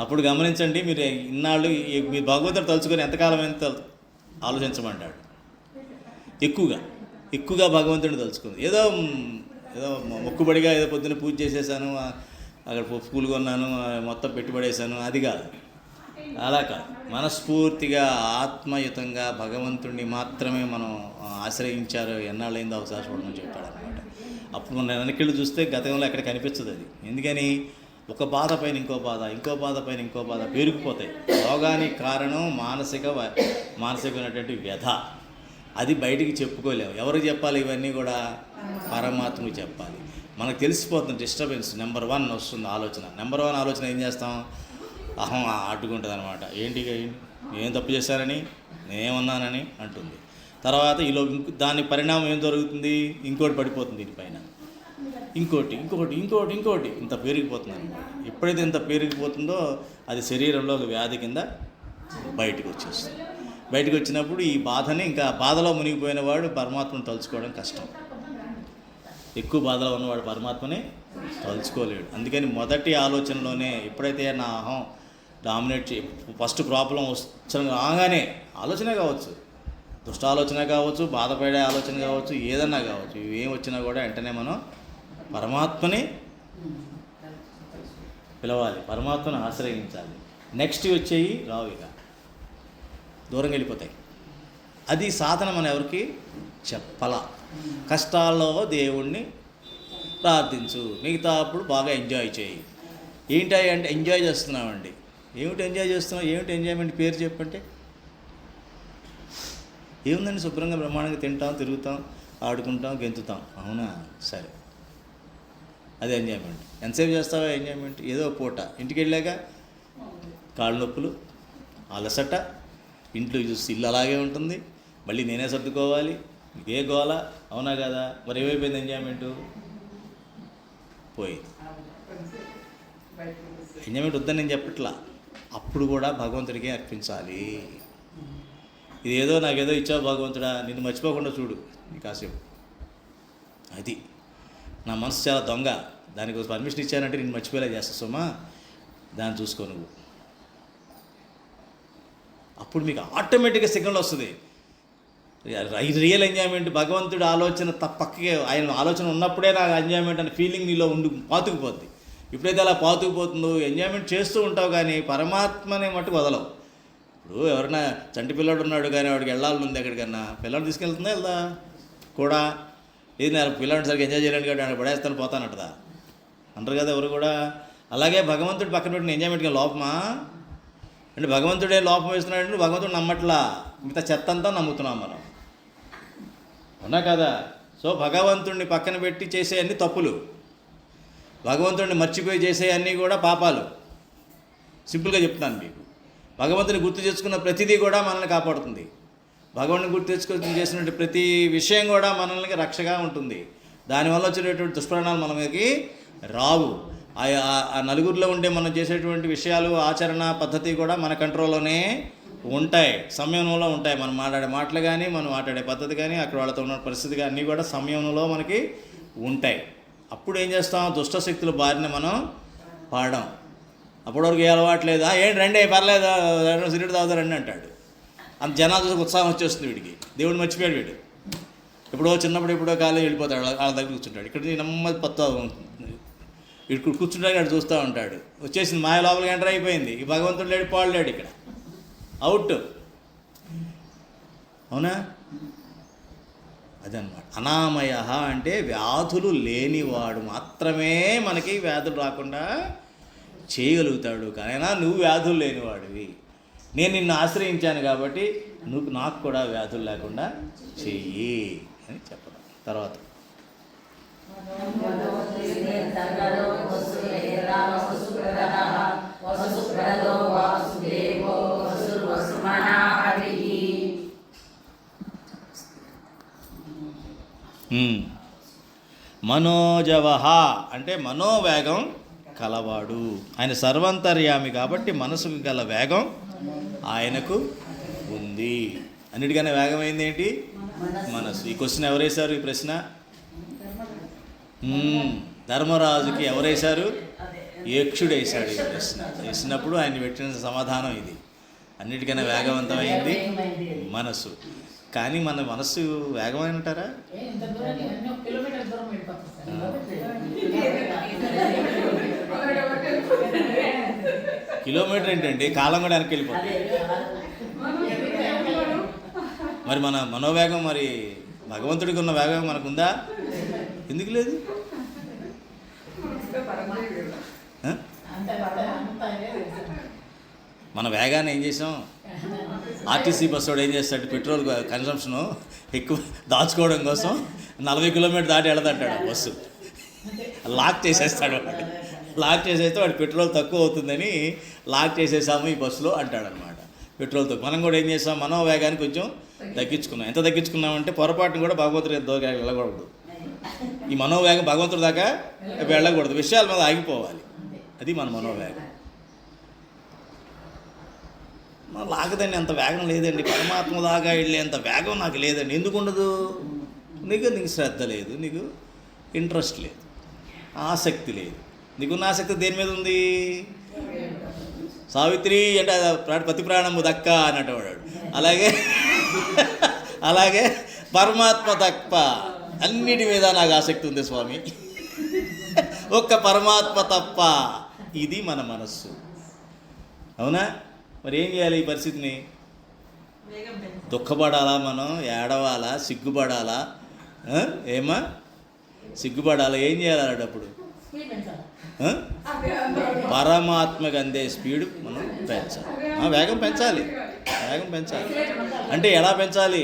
అప్పుడు గమనించండి, మీరు ఇన్నాళ్ళు మీరు భగవంతుడు తలుచుకొని ఎంతకాలం ఎంత ఆలోచించమంటాడు. ఎక్కువగా భగవంతుడిని తలుచుకుంది. ఏదో మొక్కుబడిగా ఏదో పొద్దున్న పూజ చేసేసాను, అక్కడ పూలు కొన్నాను, మొత్తం పెట్టుబడేసాను, అది కాదు. అలా కాదు. మనస్ఫూర్తిగా ఆత్మయుతంగా భగవంతుడిని మాత్రమే మనం ఆశ్రయించారు. ఎన్నాళ్ళైందో ఒకసారి చూడమని చెప్పాడు అనమాట. అప్పుడు మనం వెనక్కి చూస్తే గతంలో ఎక్కడ కనిపించదు అది. ఎందుకని? ఒక బాధ పైన ఇంకో బాధ పెరిగిపోతాయి. రోగానికి కారణం మానసికమైనటువంటి వ్యధ. అది బయటికి చెప్పుకోలేము. ఎవరికి చెప్పాలి? ఇవన్నీ కూడా పరమాత్మకి చెప్పాలి. మనకు తెలిసిపోతుంది డిస్టర్బెన్స్. నెంబర్ 1 వస్తుంది ఆలోచన. నెంబర్ 1 ఆలోచన ఏం చేస్తాం? అహం అడ్డుకుంటుంది అనమాట. ఏంటి ఏం తప్పు చేశారని, నేనేమన్నానని అంటుంది. తర్వాత ఈలో దాని పరిణామం ఏం జరుగుతుంది? ఇంకోటి పడిపోతుంది దీనిపైన, ఇంకోటి ఇంత పెరిగిపోతుంది అనమాట. ఎప్పుడైతే ఇంత పెరిగిపోతుందో అది శరీరంలో ఒక వ్యాధి కింద బయటకు వచ్చేస్తుంది. బయటకు వచ్చినప్పుడు ఈ బాధని, ఇంకా బాధలో మునిగిపోయిన వాడు పరమాత్మను తలుచుకోవడం కష్టం. ఎక్కువ బాధలో ఉన్నవాడు పరమాత్మని తలుచుకోలేడు. అందుకని మొదటి ఆలోచనలోనే ఎప్పుడైతే నా అహం డామినేట్ ఫస్ట్ ప్రాబ్లం రాగానే, ఆలోచనే కావచ్చు, దుష్ట ఆలోచన కావచ్చు, బాధపడే ఆలోచన కావచ్చు, ఏదన్నా కావచ్చు, ఏం వచ్చినా కూడా వెంటనే మనం పరమాత్మని పిలవాలి, పరమాత్మను ఆశ్రయించాలి. నెక్స్ట్ వచ్చేవి రావు, ఇక దూరంగా వెళ్ళిపోతాయి. అది సాధన మనం ఎవరికి చెప్పాల. కష్టాల్లో దేవుణ్ణి ప్రార్థించు, మిగతా అప్పుడు బాగా ఎంజాయ్ చేయి. ఏంటి అంటే ఎంజాయ్ చేస్తున్నామండి. ఏమిటి ఎంజాయ్ చేస్తున్నావు? ఏమిటి ఎంజాయ్మెంట్ పేరు చెప్పంటే? ఏముందండి, శుభ్రంగా బ్రహ్మాండంగా తింటాం, తిరుగుతాం, ఆడుకుంటాం, గెంతుతాం. అవునా, సరే, అది ఎంజాయ్మెంట్. ఎంతసేపు చేస్తావా ఎంజాయ్మెంట్? ఏదో పూట. ఇంటికి వెళ్ళాక కాళ్ళు నొప్పులు, అలసట, ఇంట్లో చూసి ఇల్లు అలాగే ఉంటుంది, మళ్ళీ నేనే సర్దుకోవాలి, ఏ గోల. అవునా కదా? మరి ఏమైపోయింది ఎంజాయ్మెంటు? పోయి. ఎంజాయ్మెంట్ వద్దని నేను చెప్పట్లా, అప్పుడు కూడా భగవంతుడికి అర్పించాలి. ఇదేదో నాకేదో ఇచ్చావు భగవంతుడా, నిన్ను మర్చిపోకుండా చూడు నీ కాసేపు. అది నా మనసు చాలా దొంగ, దానికి పర్మిషన్ ఇచ్చానంటే నేను మర్చిపోయేలా చేస్తా సుమా, దాన్ని చూసుకో నువ్వు. అప్పుడు మీకు ఆటోమేటిక్గా సిగ్నల్ వస్తుంది. రియల్ ఎంజాయ్మెంట్, భగవంతుడి ఆలోచన పక్కకే, ఆయన ఆలోచన ఉన్నప్పుడే నాకు ఎంజాయ్మెంట్ అనే ఫీలింగ్ నీలో పాతుకుపోద్ది. ఎప్పుడైతే అలా పాతుకుపోతుందో ఎంజాయ్మెంట్ చేస్తూ ఉంటావు, కానీ పరమాత్మనే మట్టుకు వదలవు. ఇప్పుడు ఎవరైనా చంటి పిల్లాడు ఉన్నాడు కానీ వాడికి వెళ్ళాలని ఉంది ఎక్కడికన్నా, పిల్లాడు తీసుకెళ్తుందా వెళ్దా కూడా? ఏది నేను పిల్లాడిని సరిగ్గా ఎంజాయ్ చేయలేను కాబట్టి ఆయన పడేస్తాను పోతానంటదా అంటారు కదా ఎవరు కూడా. అలాగే భగవంతుడి పక్కన పెట్టిన ఎంజాయ్మెంట్గా లోపమా అంటే భగవంతుడే లోపం వేస్తున్నాడు, నువ్వు భగవంతుడు నమ్మట్లా, మిగతా చెత్త అంతా నమ్ముతున్నాం మనం. అవునా కదా? సో భగవంతుడిని పక్కన పెట్టి చేసే అన్ని తప్పులు, భగవంతుడిని మర్చిపోయి చేసే అన్నీ కూడా పాపాలు. సింపుల్గా చెప్తున్నాను మీకు. భగవంతుని గుర్తు తెచ్చుకున్న ప్రతిదీ కూడా మనల్ని కాపాడుతుంది. భగవంతుని గుర్తు తెచ్చుకొని చేసినటువంటి ప్రతి విషయం కూడా మనల్ని రక్షగా ఉంటుంది. దానివల్ల వచ్చేటటువంటి దుష్పరిణాలు మన మీదకి రావు. ఆ నలుగురిలో ఉండే మనం చేసేటువంటి విషయాలు, ఆచరణ పద్ధతి కూడా మన కంట్రోల్లోనే ఉంటాయి, సమయంలో ఉంటాయి. మనం మాట్లాడే మాటలు కానీ, మనం మాట్లాడే పద్ధతి కానీ, అక్కడ వాళ్ళతో ఉన్న పరిస్థితి కానీ అన్నీ కూడా సమయంలో మనకి ఉంటాయి. అప్పుడు ఏం చేస్తాం? దుష్టశక్తుల బారిన మనం పాడాం. అప్పటివరకు ఏ అలవాటు లేదా, ఏంటి రండి పర్లేదు సిగరెట్ తాగుతారండి అంటాడు. అంత జనాలు చూసి ఉత్సాహం వచ్చేస్తుంది వీడికి. దేవుడు మర్చిపోయాడు వీడు. ఎప్పుడో చిన్నప్పుడు ఎప్పుడో కాలేజ్ వెళ్ళిపోతాడు, వాళ్ళ దగ్గర కూర్చుంటాడు. ఇక్కడ నెమ్మది పత్తా ఉంటుంది, ఇక్కడ కూర్చుంటాడు, ఇక్కడ చూస్తూ ఉంటాడు. వచ్చేసింది మాయ లోపలికి ఎంటర్ అయిపోయింది. ఈ భగవంతుడు లేడు, పాడు లేడు, ఇక్కడ అవుట్. అవునా? అదనమాట అనామయ అంటే వ్యాధులు లేనివాడు మాత్రమే మనకి వ్యాధులు రాకుండా చేయగలుగుతాడు. కానీ నువ్వు వ్యాధులు లేనివాడివి, నేను నిన్ను ఆశ్రయించాను కాబట్టి నువ్వు నాకు కూడా వ్యాధులు లేకుండా చెయ్యి అని చెప్పడం. తర్వాత మనోజవహ అంటే మనోవేగం కలవాడు. ఆయన సర్వంతర్యామి కాబట్టి మనసుకు గల వేగం ఆయనకు ఉంది. అన్నిటికన్నా వేగమైంది ఏంటి? మనసు. ఈ క్వశ్చన్ ఎవరేశారు? ఈ ప్రశ్న ధర్మరాజుకి ఎవరేశారు? యక్షుడు వేశాడు ఈ ప్రశ్న. వేసినప్పుడు ఆయన పెట్టిన సమాధానం ఇది. అన్నిటికన్నా వేగవంతమైంది మనసు. కానీ మన మనస్సు వేగమైనంటారా? కిలోమీటర్ ఏంటండి, కాలం కూడా వెనక్కి వెళ్ళిపోతుంది. మరి మన మనోవేగం, మరి భగవంతుడికి ఉన్న వేగం మనకుందా? ఎందుకు లేదు? మన వేగాన్ని ఏం చేసాం? ఆర్టీసీ బస్సు వాడు ఏం చేస్తాడు? పెట్రోల్ కన్సంప్షను ఎక్కువ దాచుకోవడం కోసం 40 కిలోమీటర్ దాటి వెళదంటాడు ఆ బస్సు. లాక్ చేసేస్తాడు వాడు. లాక్ చేసేస్తే వాడు పెట్రోల్ తక్కువ అవుతుందని లాక్ చేసేసాము ఈ బస్సులో అంటాడనమాట. పెట్రోల్ తక్కువ. మనం కూడా ఏం చేస్తాం? మనోవేగాన్ని కొంచెం తగ్గించుకున్నాం. ఎంత తగ్గించుకున్నామంటే పొరపాటును కూడా భగవంతుడి దోగా వెళ్ళకూడదు. ఈ మనోవేగం భగవంతుడి దాకా వెళ్ళకూడదు, విషయాల మీద ఆగిపోవాలి. అది మన మనోవేగం. లాగదండి, అంత వేగం లేదండి, పరమాత్మ దాకా వెళ్ళేంత వేగం నాకు లేదండి. ఎందుకు ఉండదు? నీకు శ్రద్ధ లేదు, నీకు ఇంట్రెస్ట్ లేదు, ఆసక్తి లేదు. నీకున్న ఆసక్తి దేని మీద ఉంది? సావిత్రి అంటే ప్రతి ప్రాణము దక్క అన్నట్టు వాడాడు. అలాగే పరమాత్మ తప్ప అన్నిటి మీద నాకు ఆసక్తి ఉంది స్వామి, ఒక్క పరమాత్మ తప్ప. ఇది మన మనస్సు. అవునా? మరి ఏం చేయాలి ఈ పరిస్థితిని? దుఃఖపడాలా, మనం ఏడవాలా, సిగ్గుపడాలా? ఏమా సిగ్గుపడాలా? ఏం చేయాలి అలాంటప్పుడు? పరమాత్మకు అందే స్పీడ్ మనం పెంచాలి. వేగం పెంచాలి. వేగం పెంచాలి అంటే ఎలా పెంచాలి?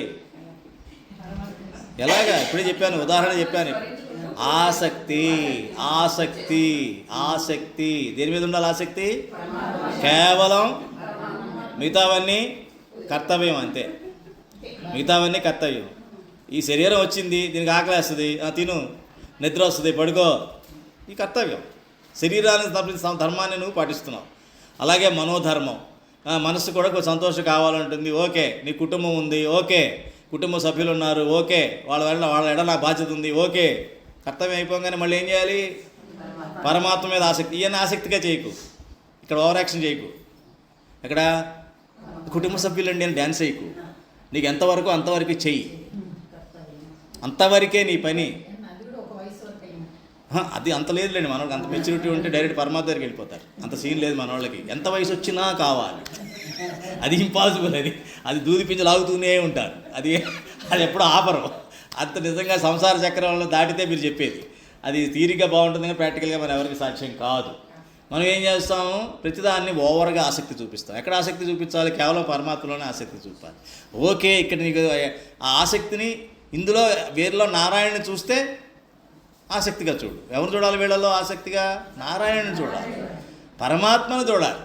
ఎలాగా ఇప్పుడే చెప్పాను, ఉదాహరణ చెప్పాను. ఆసక్తి ఆసక్తి ఆసక్తి దేని మీద ఉండాలి? ఆసక్తి కేవలం, మిగతావన్నీ కర్తవ్యం అంతే. మిగతావన్నీ కర్తవ్యం. ఈ శరీరం వచ్చింది, దీనికి ఆకలేస్తుంది, తిను, నిద్ర వస్తుంది, పడుకో, ఈ కర్తవ్యం. శరీరానికి సంబంధించిన ధర్మాన్ని నువ్వు పాటిస్తున్నావు. అలాగే మనోధర్మం, మనసు కూడా కొంచెం సంతోషం కావాలంటుంది, ఓకే. నీ కుటుంబం ఉంది, ఓకే. కుటుంబ సభ్యులు ఉన్నారు, ఓకే. వాళ్ళ ఎడ నా బాధ్యత ఉంది, ఓకే. కర్తవ్యం అయిపోగానే మళ్ళీ ఏం చేయాలి? పరమాత్మ మీద ఆసక్తి. ఈయన ఆసక్తిగా చేయకు, ఇక్కడ ఓవర్ యాక్షన్ చేయకు. ఇక్కడ కుటుంబ సభ్యులండి అని డ్యాన్స్ చేయకు. నీకు ఎంతవరకు అంతవరకు చెయ్యి, అంతవరకే నీ పని. అది అంత లేదులేండి మనోళ్ళకి. అంత మెచ్యూరిటీ ఉంటే డైరెక్ట్ పరమాత్మ దగ్గరికి వెళ్ళిపోతారు. అంత సీన్ లేదు మనోళ్ళకి. ఎంత వయసు వచ్చినా కావాలి, అది ఇంపాసిబుల్. అది దూది పింజ లాగుతూనే ఉంటారు. అది ఎప్పుడూ ఆపరు. అంత నిజంగా సంసార చక్రంలో దాటితే మీరు చెప్పేది అది తీరిగ్గా బాగుంటుంది, కానీ ప్రాక్టికల్గా మనం ఎవరికి సాక్ష్యం కాదు. మనం ఏం చేస్తాము? ప్రతిదాన్ని ఓవర్గా ఆసక్తి చూపిస్తాం. ఎక్కడ ఆసక్తి చూపించాలి? కేవలం పరమాత్మలోనే ఆసక్తి చూపాలి. ఓకే, ఇక్కడ నీకు ఆ ఆసక్తిని ఇందులో వీరిలో నారాయణని చూస్తే ఆసక్తిగా చూడు. ఎవరు చూడాలి వీళ్ళలో ఆసక్తిగా? నారాయణని చూడాలి, పరమాత్మను చూడాలి.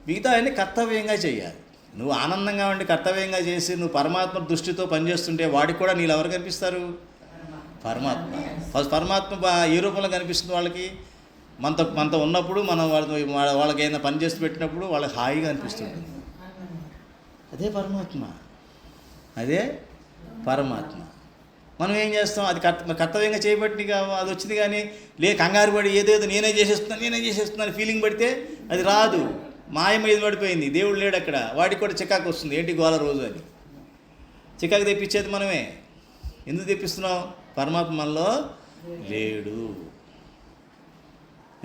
మిగతా అన్ని కర్తవ్యంగా చేయాలి. నువ్వు ఆనందంగా ఉండి కర్తవ్యంగా చేసి నువ్వు పరమాత్మ దృష్టితో పనిచేస్తుంటే వాడికి కూడా నీళ్ళు ఎవరు కనిపిస్తారు? పరమాత్మ. ఫస్ట్ పరమాత్మ ఏ రూపంలో కనిపిస్తుంది వాళ్ళకి? మనతో ఉన్నప్పుడు మనం వాళ్ళకి ఏదైనా పని చేసి పెట్టినప్పుడు వాళ్ళకి హాయిగా అనిపిస్తుంది. అదే పరమాత్మ, అదే పరమాత్మ. మనం ఏం చేస్తాం? అది కర్తవ్యంగా చేయబట్టి అది వచ్చింది, కానీ కంగారు పడి ఏదేదో నేనే చేసేస్తున్నాను ఫీలింగ్ పడితే అది రాదు. మాయ మీద పడిపోయింది, దేవుడు లేడు అక్కడ. వాడికి కూడా చికాకు వస్తుంది, ఏంటి గోల రోజు అని. చికాకు తెప్పించేది మనమే. ఎందుకు తెప్పిస్తున్నాం? పరమాత్మ మనలో లేడు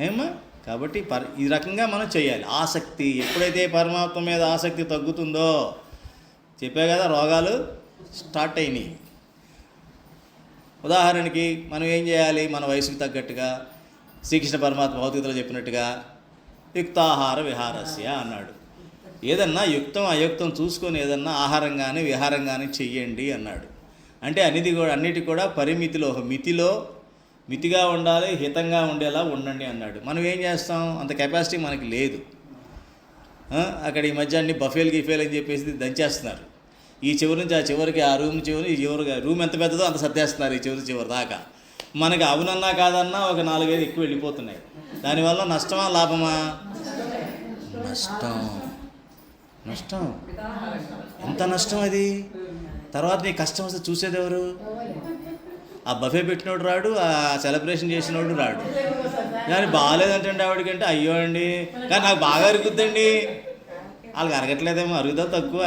ఏమా. కాబట్టి ఈ రకంగా మనం చేయాలి. ఆసక్తి ఎప్పుడైతే పరమాత్మ మీద ఆసక్తి తగ్గుతుందో, చెప్పా కదా, రోగాలు స్టార్ట్ అయినాయి. ఉదాహరణకి మనం ఏం చేయాలి? మన వయసుకు తగ్గట్టుగా శ్రీకృష్ణ పరమాత్మ భౌతికతలో చెప్పినట్టుగా యుక్తాహార విహారస్య అన్నాడు. ఏదన్నా యుక్తం అయుక్తం చూసుకొని ఏదన్నా ఆహారం కానీ విహారం కానీ చెయ్యండి అన్నాడు. అంటే అన్నిటి కూడా పరిమితిలో, మితిగా ఉండాలి, హితంగా ఉండేలా ఉండండి అన్నాడు. మనం ఏం చేస్తాం? అంత కెపాసిటీ మనకి లేదు. అక్కడ ఈ మధ్య అన్ని బఫేలు గిఫేలు అని చెప్పేసి దంచేస్తున్నారు. ఈ చివరి నుంచి ఆ చివరికి, ఆ రూమ్ చివరి, ఈ చివరికి, రూమ్ ఎంత పెద్దదో అంత సర్దేస్తున్నారు ఈ చివరి దాకా. మనకి అవునన్నా కాదన్నా ఒక 4-5 ఎక్కువ వెళ్ళిపోతున్నాయి. దానివల్ల నష్టమా లాభమా? నష్టం. ఎంత నష్టం అది. తర్వాత నీ కష్టం వస్తే చూసేది ఎవరు? ఆ బఫే పెట్టినోడు రాడు, ఆ సెలబ్రేషన్ చేసినోడు రాడు. కానీ బాగాలేదంటే ఆవిడకంటే అయ్యో అండి, కానీ నాకు బాగా అరుగుద్దండి. వాళ్ళకి అరగట్లేదేమో, అరుగుదా తక్కువ.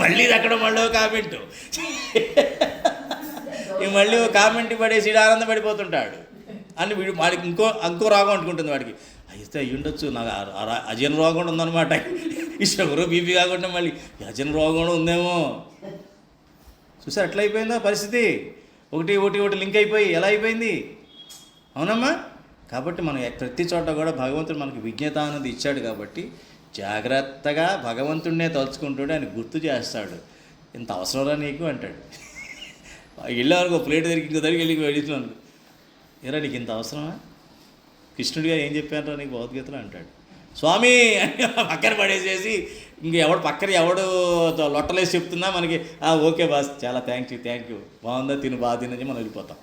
మళ్ళీ అక్కడ మళ్ళీ కామెంట్, మళ్ళీ కామెంట్ పడేసి ఆనందపడిపోతుంటాడు. అని వాడికి ఇంకో రోగం అంటుకుంటుంది వాడికి. అయితే అయ్యుండొచ్చు, నాకు అజీర్ణ రోగం కూడా ఉందన్నమాట. ఈ షుగరు బీపీ కాకుండా మళ్ళీ అజీర్ణ రోగం కూడా ఉందేమో. చూసారు ఎట్లా అయిపోయిందో పరిస్థితి. ఒకటి లింక్ అయిపోయి ఎలా అయిపోయింది. అవునమ్మా. కాబట్టి మనం ప్రతి చోట కూడా భగవంతుడు మనకి విజ్ఞత అనేది ఇచ్చాడు. కాబట్టి జాగ్రత్తగా భగవంతుడినే తలుచుకుంటాడు, ఆయన గుర్తు చేస్తాడు. ఇంత అవసరంరా నీకు అంటాడు. వెళ్ళేవారికి ఒక ప్లేట్ దగ్గరికి ఇంకో దగ్గరికి వెళ్ళి వెళ్తున్నాను, ఏరా నీకు ఇంత అవసరమా? కృష్ణుడిగా ఏం చెప్పానరా నీకు భగవద్గీతలో అంటాడు. స్వామి అని పక్కన పడేసేసి పక్కన ఎవడు లొట్టలేసి చెప్తున్నా మనకి ఓకే బాస్, చాలా థ్యాంక్ యూ, బాగుందా, బాగా తినని మనం వెళ్ళిపోతాం.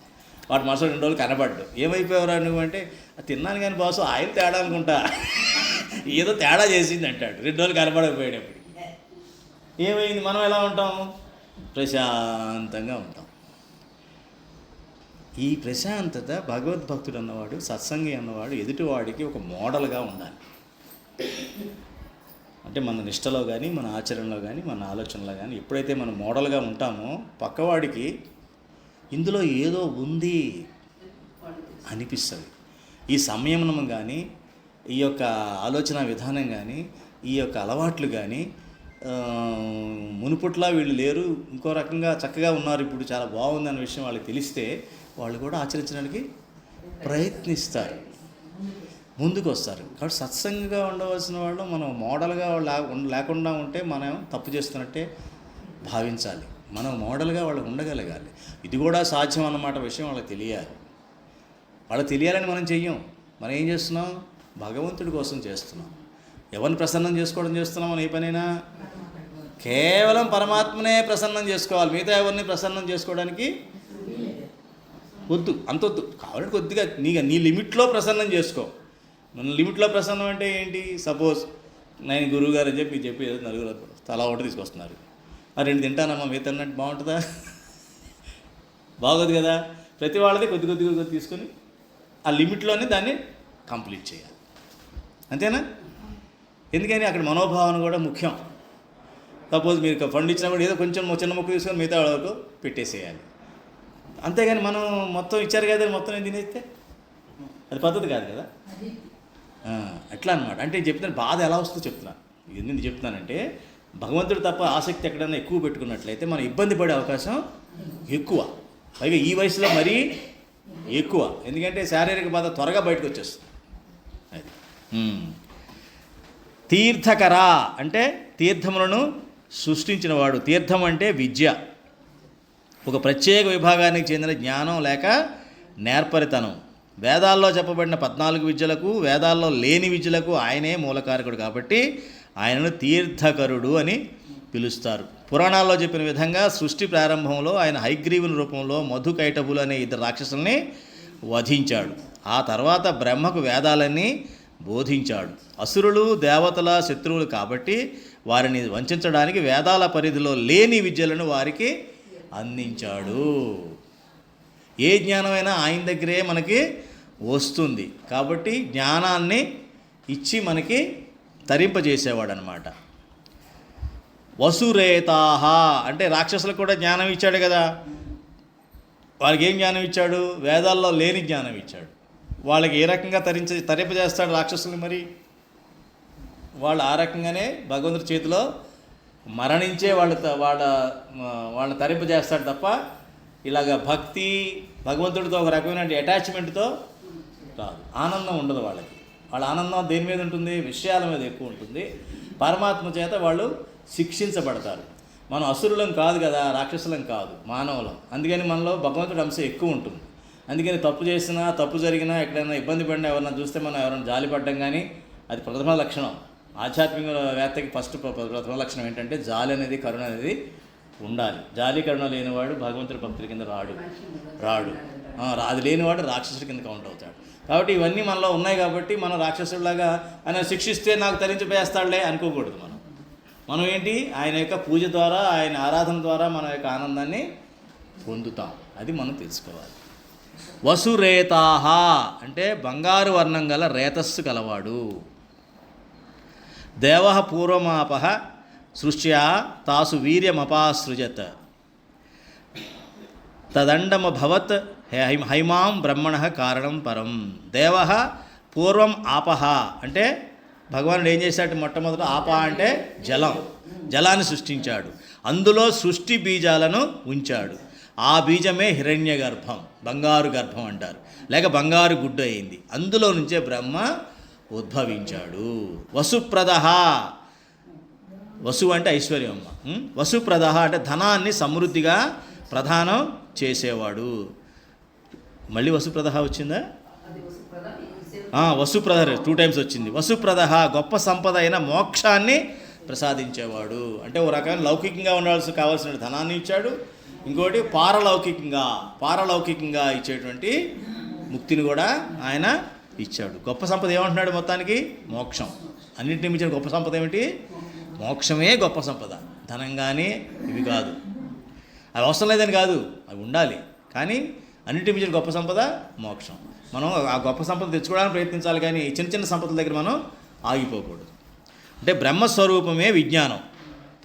వాటి మనసులో 2 రోజులు కనబడ్డు. ఏమైపోయావురా నువ్వు అంటే, తిన్నాను కానీ బాసు ఆయిల్ తేడా అనుకుంటా, ఏదో తేడా చేసింది అంటాడు. 2 రోజులు కనబడకపోయేటప్పటికి ఏమైంది? మనం ఎలా ఉంటాం? ప్రశాంతంగా ఉంటాం. ఈ ప్రశాంతత భగవద్భక్తుడు అన్నవాడు, సత్సంగి అన్నవాడు ఎదుటివాడికి ఒక మోడల్గా ఉండాలి. అంటే మన నిష్టలో కానీ, మన ఆచరణలో కానీ, మన ఆలోచనలో కానీ ఎప్పుడైతే మనం మోడల్గా ఉంటామో పక్కవాడికి ఇందులో ఏదో ఉంది అనిపిస్తుంది. ఈ సంయమనం కానీ, ఈ యొక్క ఆలోచన విధానం కానీ, ఈ యొక్క అలవాట్లు కానీ మునుపుట్లా వీళ్ళు లేరు, ఇంకో రకంగా చక్కగా ఉన్నారు, ఇప్పుడు చాలా బాగుంది అనే విషయం వాళ్ళకి తెలిస్తే వాళ్ళు కూడా ఆచరించడానికి ప్రయత్నిస్తారు, ముందుకు వస్తారు. కాబట్టి సత్సంగంగా ఉండవలసిన వాళ్ళు మనం మోడల్గా లేకుండా ఉంటే మనం తప్పు చేస్తున్నట్టే భావించాలి. మనం మోడల్గా వాళ్ళకు ఉండగలగాలి. ఇది కూడా సాధ్యం అన్నమాట విషయం వాళ్ళకి తెలియాలి. వాళ్ళకి తెలియాలని మనం చెయ్యం. మనం ఏం చేస్తున్నాం? భగవంతుడి కోసం చేస్తున్నాం. ఎవరిని ప్రసన్నం చేసుకోవడం చేస్తున్నాం? మనం ఏ పనైనా కేవలం పరమాత్మనే ప్రసన్నం చేసుకోవాలి. మిగతా ఎవరిని ప్రసన్నం చేసుకోవడానికి వద్దు, అంతొద్దు. కావాలంటే కొద్దిగా నీ లిమిట్లో ప్రసన్నం చేసుకో. మన లిమిట్లో ప్రసన్నం అంటే ఏంటి? సపోజ్ నేను గురువు గారు అని చెప్పి చెప్పి నలుగురు తలా ఒకటి తీసుకొస్తున్నారు. ఆ 2 తింటానమ్మా, మిగతా అన్నట్టు బాగుంటుందా? బాగోదు కదా. ప్రతి వాళ్ళది కొద్ది కొద్ది తీసుకొని ఆ లిమిట్లోనే దాన్ని కంప్లీట్ చేయాలి. అంతేనా? ఎందుకని అక్కడ మనోభావన కూడా ముఖ్యం. సపోజ్ మీరు ఫండ్ ఇచ్చినా కూడా ఏదో కొంచెం చిన్న ముక్క తీసుకొని మిగతా వరకు పెట్టేసేయాలి. అంతేగాని మనం మొత్తం ఇచ్చారు కదా మొత్తం నేను తినేస్తే అది పద్ధతి కాదు కదా. అట్లా అనమాట. అంటే చెప్తున్నాను బాధ ఎలా వస్తుందో చెప్తున్నాను. ఎందుకు చెప్తున్నానంటే భగవంతుడు తప్ప ఆసక్తి ఎక్కడైనా ఎక్కువ పెట్టుకున్నట్లయితే మనం ఇబ్బంది పడే అవకాశం ఎక్కువ. పైగా ఈ వయసులో మరీ ఎక్కువ. ఎందుకంటే శారీరక బాధ త్వరగా బయటకు వచ్చేస్తుంది. అది తీర్థకర అంటే తీర్థములను సృష్టించినవాడు. తీర్థం అంటే విద్య, ఒక ప్రత్యేక విభాగానికి చెందిన జ్ఞానం లేక నేర్పరితనం. వేదాల్లో చెప్పబడిన 14 విద్యలకు, వేదాల్లో లేని విద్యలకు ఆయనే మూలకారకుడు కాబట్టి ఆయనను తీర్థకరుడు అని పిలుస్తారు. పురాణాల్లో చెప్పిన విధంగా సృష్టి ప్రారంభంలో ఆయన హయగ్రీవుని రూపంలో మధుకైటభులు అనే 2 రాక్షసుల్ని వధించాడు. ఆ తర్వాత బ్రహ్మకు వేదాలన్నీ బోధించాడు. అసురులు దేవతల శత్రువులు కాబట్టి వారిని వంచడానికి వేదాల పరిధిలో లేని విద్యలను వారికి అందించాడు. ఏ జ్ఞానమైనా ఆయన దగ్గరే మనకి వస్తుంది కాబట్టి జ్ఞానాన్ని ఇచ్చి మనకి తరింపజేసేవాడు అనమాట. వసురేతాహ అంటే రాక్షసులకు కూడా జ్ఞానం ఇచ్చాడు కదా. వాళ్ళకి ఏం జ్ఞానం ఇచ్చాడు? వేదాల్లో లేని జ్ఞానం ఇచ్చాడు. వాళ్ళకి ఏ రకంగా తరింపజేస్తాడు రాక్షసుల్ని? మరి వాళ్ళు ఆ రకంగానే భగవంతుడి చేతిలో మరణించే వాళ్ళని తరింపజేస్తాడు తప్ప ఇలాగ భక్తి భగవంతుడితో ఒక రకమైన అటాచ్మెంట్తో రాదు. ఆనందం ఉండదు వాళ్ళకి. వాళ్ళ ఆనందం దేని మీద ఉంటుంది? విషయాల మీద ఎక్కువ ఉంటుంది. పరమాత్మ చేత వాళ్ళు శిక్షించబడతారు. మనం అసురులం కాదు కదా, రాక్షసులం కాదు, మానవులం. అందుకని మనలో భగవంతుడి అంశం ఎక్కువ ఉంటుంది. అందుకని తప్పు చేసినా తప్పు జరిగినా ఎక్కడైనా ఇబ్బంది పడినా ఎవరైనా చూస్తే మనం ఎవరైనా జాలిపడ్డం కానీ అది ప్రథమ లక్షణం. ఆధ్యాత్మిక వేత్తకి ఫస్ట్ ప్రథమ లక్షణం ఏంటంటే జాలి అనేది, కరుణ అనేది ఉండాలి. జాలి కరుణ లేనివాడు భగవంతుడి భక్తుడి కింద రాడు. అది లేనివాడు రాక్షసుడి కింద కౌంట్ అవుతాడు. కాబట్టి ఇవన్నీ మనలో ఉన్నాయి కాబట్టి మనం రాక్షసుడిలాగా ఆయన శిక్షిస్తే నాకు తరించిపోయేస్తాడులే అనుకోకూడదు. మనం ఏంటి? ఆయన యొక్క పూజ ద్వారా, ఆయన ఆరాధన ద్వారా మన యొక్క ఆనందాన్ని పొందుతాం. అది మనం తెలుసుకోవాలి. వసురేతాహ అంటే బంగారు వర్ణం గల రేతస్సు కలవాడు. దేవ పూర్వమాపహ సృష్ట్యా తాసు వీర్యమపాసృజత్ తదండమభవత్ హైమాం బ్రహ్మణ కారణం పరం. దేవ పూర్వం ఆపహ అంటే భగవానుడు ఏం చేశాడు? మొట్టమొదట ఆప అంటే జలాన్ని సృష్టించాడు. అందులో సృష్టి బీజాలను ఉంచాడు. ఆ బీజమే హిరణ్య గర్భం, బంగారు గర్భం అంటారు, లేక బంగారు గుడ్డు అయింది. అందులో నుంచే బ్రహ్మ ఉద్భవించాడు. వసుప్రద, వసు అంటే ఐశ్వర్యం. వసుప్రద అంటే ధనాన్ని సమృద్ధిగా ప్రదానం చేసేవాడు. మళ్ళీ వసుప్రద వచ్చిందా? వసుప్రద 2 times వచ్చింది. వసుప్రద గొప్ప సంపద అయిన మోక్షాన్ని ప్రసాదించేవాడు. అంటే ఓ రకమైన లౌకికంగా కావాల్సిన ధనాన్ని ఇచ్చాడు. ఇంకోటి పారలౌకికంగా ఇచ్చేటువంటి ముక్తిని కూడా ఆయన ఇచ్చాడు. గొప్ప సంపద ఏమంటున్నాడు? మొత్తానికి మోక్షం. అన్నింటినీ మించిన గొప్ప సంపద ఏమిటి? మోక్షమే గొప్ప సంపద. ధనం కానీ ఇవి కాదు. అవి అవసరం లేదని కాదు, అవి ఉండాలి. కానీ అన్నింటి మించిన గొప్ప సంపద మోక్షం. మనం ఆ గొప్ప సంపద తెచ్చుకోవడానికి ప్రయత్నించాలి, కానీ చిన్న చిన్న సంపదల దగ్గర మనం ఆగిపోకూడదు. అంటే బ్రహ్మస్వరూపమే విజ్ఞానం,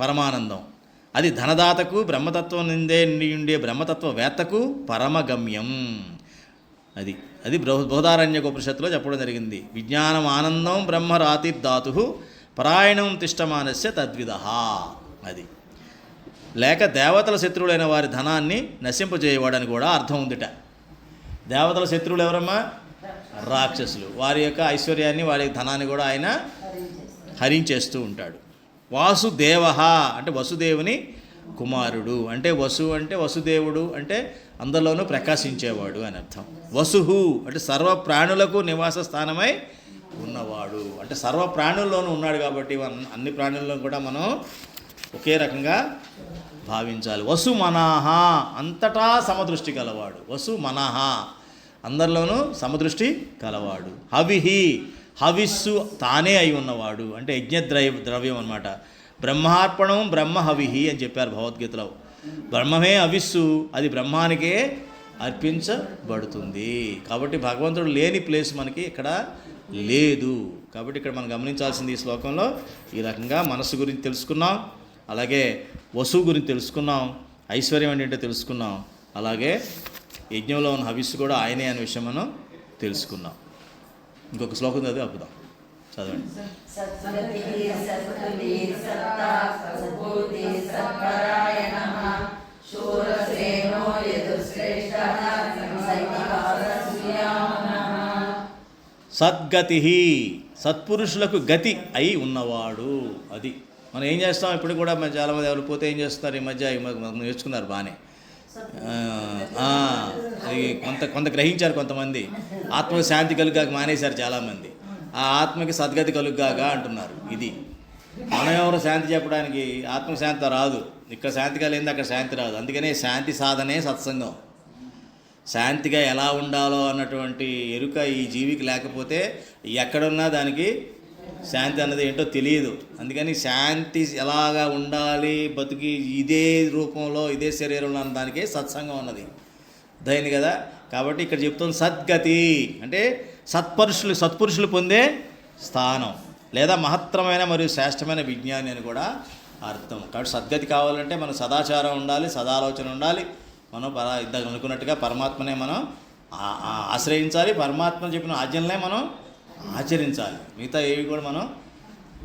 పరమానందం. అది ధనదాతకు, బ్రహ్మతత్వం ఉండే బ్రహ్మతత్వవేత్తకు పరమగమ్యం. అది బృహదారణ్యకోపనిషత్తులో చెప్పడం జరిగింది. విజ్ఞానం ఆనందం బ్రహ్మరాతిర్ధాతు పరాయణం తిష్టమానస్య తద్విధ. అది లేక దేవతల శత్రువులైన వారి ధనాన్ని నశింపజేయవాడని కూడా అర్థం ఉందిట. దేవతల శత్రువులు ఎవరమ్మా? రాక్షసులు. వారి యొక్క ఐశ్వర్యాన్ని, వారి ధనాన్ని కూడా ఆయన హరించేస్తూ ఉంటాడు. వాసుదేవ అంటే వసుదేవుని కుమారుడు. అంటే అంటే వసుదేవుడు అంటే అందరిలోనూ ప్రకాశించేవాడు అని అర్థం. వసుహు అంటే సర్వ ప్రాణులకు నివాస స్థానమై ఉన్నవాడు. అంటే సర్వ ప్రాణుల్లోనూ ఉన్నాడు కాబట్టి అన్ని ప్రాణుల్లో కూడా మనం ఒకే రకంగా భావించాలి. వసు మనహ అంతటా సమదృష్టి కలవాడు. వసు మనహ అందరిలోనూ సమదృష్టి కలవాడు. హవిహి హవిస్సు తానే అయి ఉన్నవాడు. అంటే ద్రవ్యం అన్నమాట. బ్రహ్మార్పణం బ్రహ్మ హవిహి అని చెప్పారు భగవద్గీతలో. బ్రహ్మమే హవిస్సు, అది బ్రహ్మానికే అర్పించబడుతుంది. కాబట్టి భగవంతుడు లేని ప్లేస్ మనకి ఇక్కడ లేదు. కాబట్టి ఇక్కడ మనం గమనించాల్సింది ఈ శ్లోకంలో ఈ రకంగా మనస్సు గురించి తెలుసుకున్నాం, అలాగే వసువు గురించి తెలుసుకున్నాం, ఐశ్వర్యం ఏంటంటే తెలుసుకున్నాం, అలాగే యజ్ఞంలో ఉన్న హవిస్సు కూడా ఆయనే అనే విషయం మనం తెలుసుకున్నాం. ఇంకొక శ్లోకం చదివి అప్పుదాం. చదవండి. సద్గతి సత్పురుషులకు గతి అయి ఉన్నవాడు. అది మనం ఏం చేస్తాం ఇప్పుడు కూడా చాలామంది ఎవరు పోతే ఏం చేస్తున్నారు ఈ మధ్య నేర్చుకున్నారు బాగానే. అది కొంత గ్రహించారు కొంతమంది. ఆత్మకు శాంతి కలుగాక మానేశారు చాలామంది. ఆ ఆత్మకి సద్గతి కలుగాక అంటున్నారు. ఇది మనం ఎవరు శాంతి చెప్పడానికి, ఆత్మకు శాంతి రాదు. ఇక్కడ శాంతి కలిగింది అక్కడ శాంతి రాదు. అందుకనే శాంతి సాధనే సత్సంగం. శాంతిగా ఎలా ఉండాలో అన్నటువంటి ఎరుక ఈ జీవికి లేకపోతే ఎక్కడున్నా దానికి శాంతి అన్నది ఏంటో తెలియదు. అందుకని శాంతి ఎలాగా ఉండాలి బతికి ఇదే రూపంలో ఇదే శరీరంలో అన్న దానికే సత్సంగం ఉన్నది దైంది కదా. కాబట్టి ఇక్కడ చెప్తుంది సద్గతి అంటే సత్పురుషులు పొందే స్థానం లేదా మహత్తరమైన మరియు శ్రేష్టమైన విజ్ఞాని అని కూడా అర్థం. కాబట్టి సద్గతి కావాలంటే మనం సదాచారం ఉండాలి, సదాలోచన ఉండాలి. మనం ఇందాక అనుకున్నట్టుగా పరమాత్మనే మనం ఆశ్రయించాలి, పరమాత్మ చెప్పిన ఆజ్ఞలనే మనం ఆచరించాలి. మిగతా ఏవి కూడా మనం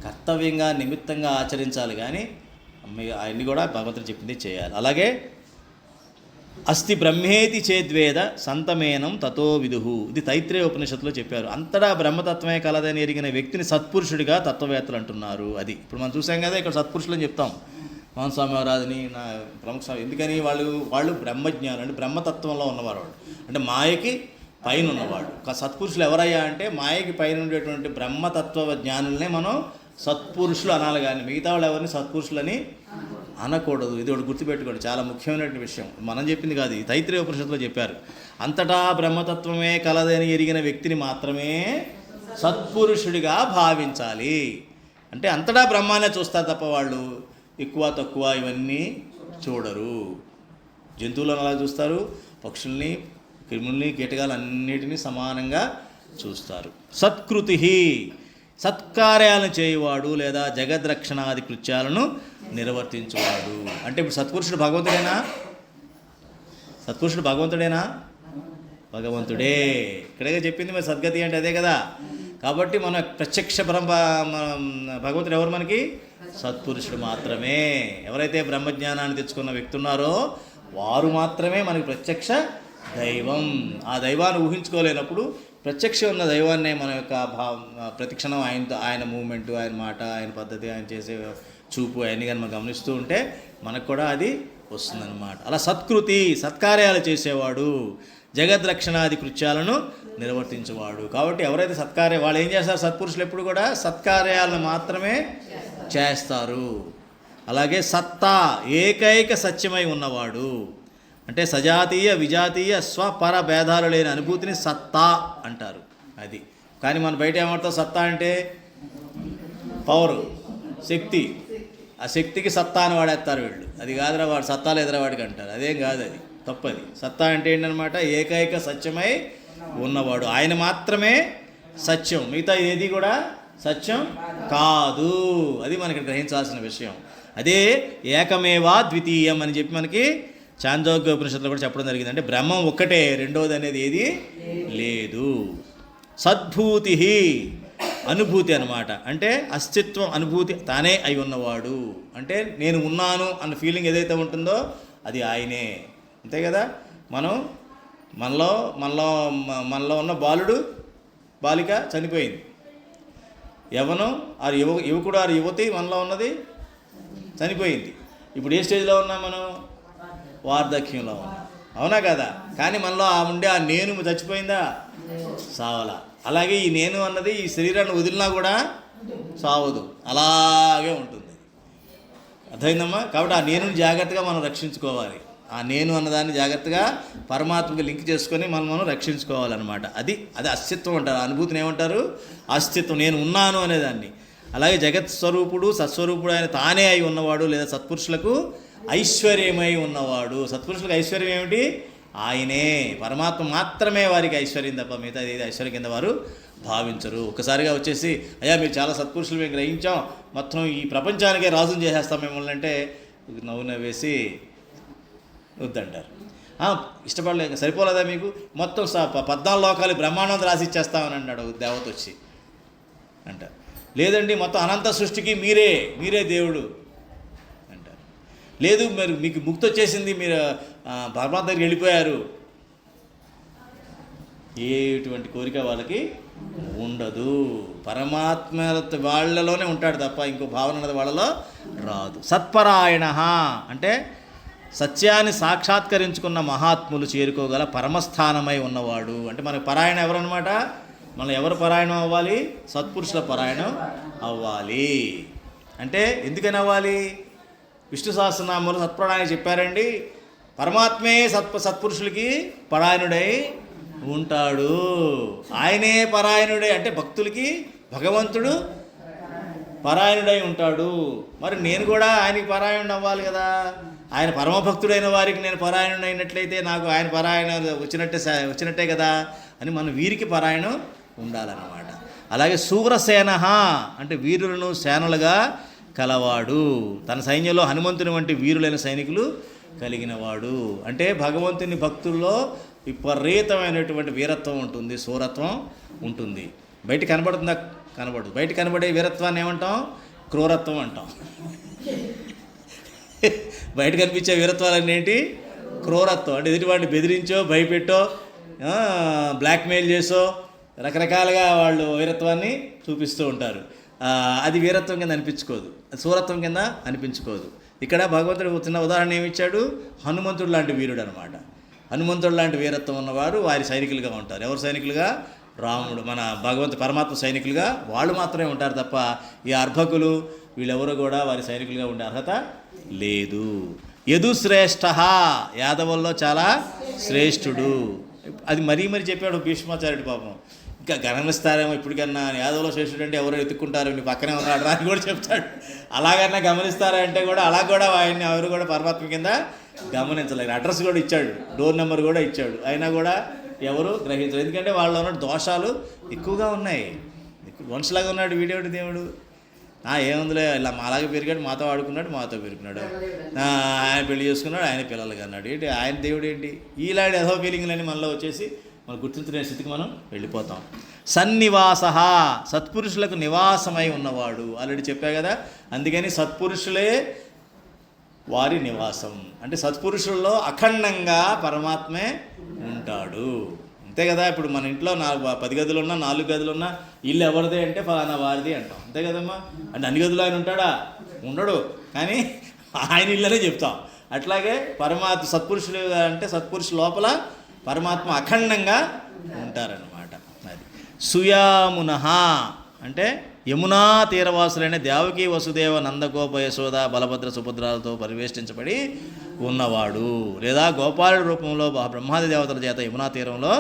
కర్తవ్యంగా నిమిత్తంగా ఆచరించాలి, కానీ అవన్నీ కూడా భగవంతుడు చెప్పింది చేయాలి. అలాగే అస్తి బ్రహ్మేతి చేద్వేద సంతమేనం తతో విదుహు, ఇది తైత్రేయ ఉపనిషత్తులో చెప్పారు. అంతటా బ్రహ్మతత్వమే కలదని ఎరిగిన వ్యక్తిని సత్పురుషుడిగా తత్వవేత్తలు అంటున్నారు. అది ఇప్పుడు మనం చూసాం కదా, ఇక్కడ సత్పురుషులు అని చెప్తాం. మోహన్ స్వామి వారాదని నా ప్రముఖ స్వామి. ఎందుకని వాళ్ళు బ్రహ్మజ్ఞానం అంటే బ్రహ్మతత్వంలో ఉన్నవారు. వాళ్ళు అంటే మాయకి పైన ఉన్నవాడు. సత్పురుషులు ఎవరయ్యా అంటే మాయకి పైన ఉండేటువంటి బ్రహ్మతత్వ జ్ఞానులనే మనం సత్పురుషులు అనాలి, కానీ మిగతా వాళ్ళు ఎవరిని సత్పురుషులని అనకూడదు. ఇది ఒకటి గుర్తుపెట్టుకోండి, చాలా ముఖ్యమైనటువంటి విషయం. మనం చెప్పింది కాదు, ఈ తైత్రేయ ఉపనిషత్తులో చెప్పారు. అంతటా బ్రహ్మతత్వమే కలదని ఎరిగిన వ్యక్తిని మాత్రమే సత్పురుషుడిగా భావించాలి. అంటే అంతటా బ్రహ్మానే చూస్తారు తప్ప వాళ్ళు ఎక్కువ తక్కువ ఇవన్నీ చూడరు. జంతువులను అలా చూస్తారు, పక్షుల్ని, క్రిముల్ని, కీటకాలన్నిటినీ సమానంగా చూస్తారు. సత్కృతి సత్కార్యాలను చేయవాడు లేదా జగద్రక్షణాది కృత్యాలను నిర్వర్తించువాడు. అంటే ఇప్పుడు సత్పురుషుడు భగవంతుడేనా? భగవంతుడే. ఇక్కడే చెప్పింది మరి సద్గతి అంటే అదే కదా. కాబట్టి మన ప్రత్యక్ష భగవంతుడు ఎవరు మనకి? సత్పురుషుడు మాత్రమే. ఎవరైతే బ్రహ్మజ్ఞానాన్ని తెచ్చుకున్న వ్యక్తి ఉన్నారో వారు మాత్రమే మనకి ప్రత్యక్ష దైవం. ఆ దైవాన్ని ఊహించుకోలేనప్పుడు ప్రత్యక్షం ఉన్న దైవాన్నే మన యొక్క ప్రతిక్షణం ఆయన మూమెంట్, ఆయన మాట, ఆయన పద్ధతి, ఆయన చేసే చూపు అవన్నీ కానీ మనం గమనిస్తూ ఉంటే మనకు కూడా అది వస్తుందన్నమాట. అలా సత్కృతి సత్కార్యాలు చేసేవాడు, జగద్రక్షణాది కృత్యాలను నిర్వర్తించేవాడు. కాబట్టి ఎవరైతే వాళ్ళు ఏం చేస్తారు? సత్పురుషులు ఎప్పుడు కూడా సత్కార్యాలను మాత్రమే చేస్తారు. అలాగే సత్తా ఏకైక సత్యమై ఉన్నవాడు. అంటే సజాతీయ విజాతీయ స్వపర భేదాలు లేని అనుభూతిని సత్తా అంటారు. అది కానీ మన బయట ఏమంటాం? సత్తా అంటే పవరు, శక్తి. ఆ శక్తికి సత్తా అని వాడేస్తారు వీళ్ళు. అది కాదురా వాడు సత్తా లేదురా వాడికి అంటారు. అదేం కాదు, అది తప్పది. సత్తా అంటే ఏంటనమాట? ఏకైక సత్యమై ఉన్నవాడు, ఆయన మాత్రమే సత్యం. మిగతా ఏది కూడా సత్యం కాదు. అది మనకి గ్రహించాల్సిన విషయం. అదే ఏకమేవా ద్వితీయం అని చెప్పి మనకి చాందోగ్య ఉపనిషత్తులో కూడా చెప్పడం జరిగింది. అంటే బ్రహ్మం ఒక్కటే, రెండోది అనేది ఏది లేదు. సద్భూతి అనుభూతి అన్నమాట. అంటే అస్తిత్వం, అనుభూతి తానే అయి ఉన్నవాడు. అంటే నేను ఉన్నాను అన్న ఫీలింగ్ ఏదైతే ఉంటుందో అది ఆయనే. అంతే కదా. మనలో ఉన్న బాలుడు, బాలిక చనిపోయింది. యువకుడు, యువతి మనలో ఉన్నది చనిపోయింది. ఇప్పుడు ఏ స్టేజ్లో ఉన్నాం మనం? వార్ధక్యంలో ఉన్నాం, అవునా కదా? కానీ మనలో ఉండే ఆ నేను చచ్చిపోయిందా? సావలా. అలాగే ఈ నేను అన్నది ఈ శరీరాన్ని వదిలినా కూడా సావదు, అలాగే ఉంటుంది. అర్థమైందమ్మా? కాబట్టి ఆ నేను జాగ్రత్తగా మనం రక్షించుకోవాలి. ఆ నేను అన్నదాన్ని జాగ్రత్తగా పరమాత్మకి లింక్ చేసుకొని మనం రక్షించుకోవాలన్నమాట. అది అస్తిత్వం అంటారు. అనుభూతిని ఏమంటారు? అస్తిత్వం, నేను ఉన్నాను అనేదాన్ని. అలాగే జగత్ స్వరూపుడు సత్స్వరూపుడు ఆయన తానే అయి ఉన్నవాడు, లేదా సత్పురుషులకు ఐశ్వర్యమై ఉన్నవాడు. సత్పురుషులకు ఐశ్వర్యం ఏమిటి? ఆయనే. పరమాత్మ మాత్రమే వారికి ఐశ్వర్యం తప్ప మిగతా ఏది ఐశ్వర్యం కింద వారు భావించరు. ఒక్కసారిగా వచ్చేసి అయ్యా మీరు చాలా సత్పురుషులు మేము గ్రహించాం, మొత్తం ఈ ప్రపంచానికే రాజుని చేసేస్తాం మిమ్మల్ని అంటే నవ్వేసి వద్దంటారు. ఇష్టపడలేదు, సరిపోలేదా మీకు? మొత్తం 14 లోకాలు బ్రహ్మాండం రాసి ఇచ్చేస్తామని అన్నాడు దేవత వచ్చి అంటారు. లేదండి మొత్తం అనంత సృష్టికి మీరే దేవుడు అంటారు. లేదు మరి మీకు ముక్తి వచ్చేసింది, మీరు పరమాత్మ దగ్గరికి వెళ్ళిపోయారు. ఎటువంటి కోరిక వాళ్ళకి ఉండదు. పరమాత్మ వాళ్ళలోనే ఉంటాడు తప్ప ఇంకో భావన అన్నది వాళ్ళలో రాదు. సత్పరాయణ అంటే సత్యాన్ని సాక్షాత్కరించుకున్న మహాత్ములు చేరుకోగల పరమస్థానమై ఉన్నవాడు. అంటే మనకు పరాయణ ఎవరన్నమాట? మనం ఎవరు పరాయణం అవ్వాలి? సత్పురుషుల పరాయణం అవ్వాలి. అంటే ఎందుకని అవ్వాలి? విష్ణు సహస్రనామంలో సత్పరాయణ చెప్పారండి. పరమాత్మే సత్పురుషులకి పరాయణుడై ఉంటాడు. ఆయనే పరాయణుడై అంటే భక్తులకి భగవంతుడు పరాయణుడై ఉంటాడు. మరి నేను కూడా ఆయనకి పరాయణుడు అవ్వాలి కదా. ఆయన పరమభక్తుడైన వారికి నేను పరాయణుడు అయినట్లయితే నాకు ఆయన పరాయణ వచ్చినట్టే కదా అని మనం వీరికి పరాయణం ఉండాలన్నమాట. అలాగే శూరసేన అంటే వీరులను సేనలుగా కలవాడు. తన సైన్యంలో హనుమంతుని వంటి వీరులైన సైనికులు కలిగినవాడు. అంటే భగవంతుని భక్తుల్లో విపరీతమైనటువంటి వీరత్వం ఉంటుంది, శూరత్వం ఉంటుంది. బయట కనబడుతుందా? కనబడదు. బయట కనబడే వీరత్వాన్ని ఏమంటాం? క్రూరత్వం అంటాం. బయట కనిపించే వీరత్వాలన్నీ ఏంటి? క్రూరత్వం. అంటే ఎదుటివాడిని బెదిరించో, భయపెట్టో, బ్లాక్మెయిల్ చేసో రకరకాలుగా వాళ్ళు వీరత్వాన్ని చూపిస్తూ ఉంటారు. అది వీరత్వం కింద అనిపించుకోదు, శూరత్వం కింద అనిపించుకోదు. ఇక్కడ భగవంతుడు చిన్న ఉదాహరణ ఏమిచ్చాడు? హనుమంతుడు లాంటి వీరుడు అనమాట. హనుమంతుడు లాంటి వీరత్వం ఉన్నవారు వారి సైనికులుగా ఉంటారు. ఎవరు సైనికులుగా? రాముడు, మన భగవంతు పరమాత్మ సైనికులుగా వాళ్ళు మాత్రమే ఉంటారు తప్ప ఈ అర్భకులు వీళ్ళెవరూ కూడా వారి సైనికులుగా ఉండే అర్హత లేదు. యదుశ్రేష్ఠ, యాదవుల్లో చాలా శ్రేష్ఠుడు. అది మరీ చెప్పాడు భీష్మాచార్యుడు. పాపం ఇంకా గమనిస్తారేమో ఇప్పటికన్నా, యాదవ్లో శ్రేష్ఠుడు అంటే ఎవరో ఎత్తుక్కుంటారు, నీ పక్కనే ఉన్నాడు అని కూడా చెప్తాడు. అలాగన్నా గమనిస్తారంటే కూడా అలా కూడా ఆయన్ని ఎవరు కూడా పరమాత్మ కింద గమనించలేరు. అడ్రస్ కూడా ఇచ్చాడు, డోర్ నెంబర్ కూడా ఇచ్చాడు, అయినా కూడా ఎవరు గ్రహించరు. ఎందుకంటే వాళ్ళలో ఉన్న దోషాలు ఎక్కువగా ఉన్నాయి. మనుషులాగా ఉన్నాడు వీడేవాడు దేవుడు. ఏముందిలే ఇలా మాలాగా పెరిగాడు, మాతో ఆడుకున్నాడు, మాతో పెరుగుతున్నాడు, ఆయన పెళ్లి చేసుకున్నాడు, ఆయన పిల్లలుగా అన్నాడు. ఏంటి ఆయన దేవుడు ఏంటి? ఈలాంటి ఏదో ఫీలింగ్లని మనలో వచ్చేసి మనం గుర్తించలేని స్థితికి మనం వెళ్ళిపోతాం. సన్నివాస, సత్పురుషులకు నివాసమై ఉన్నవాడు. ఆల్రెడీ చెప్పా కదా. అందుకని సత్పురుషులే వారి నివాసం. అంటే సత్పురుషుల్లో అఖండంగా పరమాత్మే ఉంటాడు. అంతే కదా. ఇప్పుడు మన ఇంట్లో 10 గదులున్నా 4 గదులున్నా ఇల్లు ఎవరిదే అంటే ఫలానా వారిది అంటాం. అంతే కదమ్మా. అంటే అన్ని గదులు ఆయన ఉంటాడా? ఉండడు. కానీ ఆయన ఇల్లనే చెప్తాం. అట్లాగే పరమాత్మ సత్పురుషులు అంటే సత్పురుషుల లోపల పరమాత్మ అఖండంగా ఉంటారన్నమాట. అది సుయామున అంటే యమునా తీరవాసులైన దేవకీ వసుదేవ నందగోప యశోద బలభద్ర సుభద్రాలతో పరివేష్టించబడి ఉన్నవాడు, లేదా గోపాలుడి రూపంలో బ్రహ్మాది దేవతల చేత యమునా తీరంలో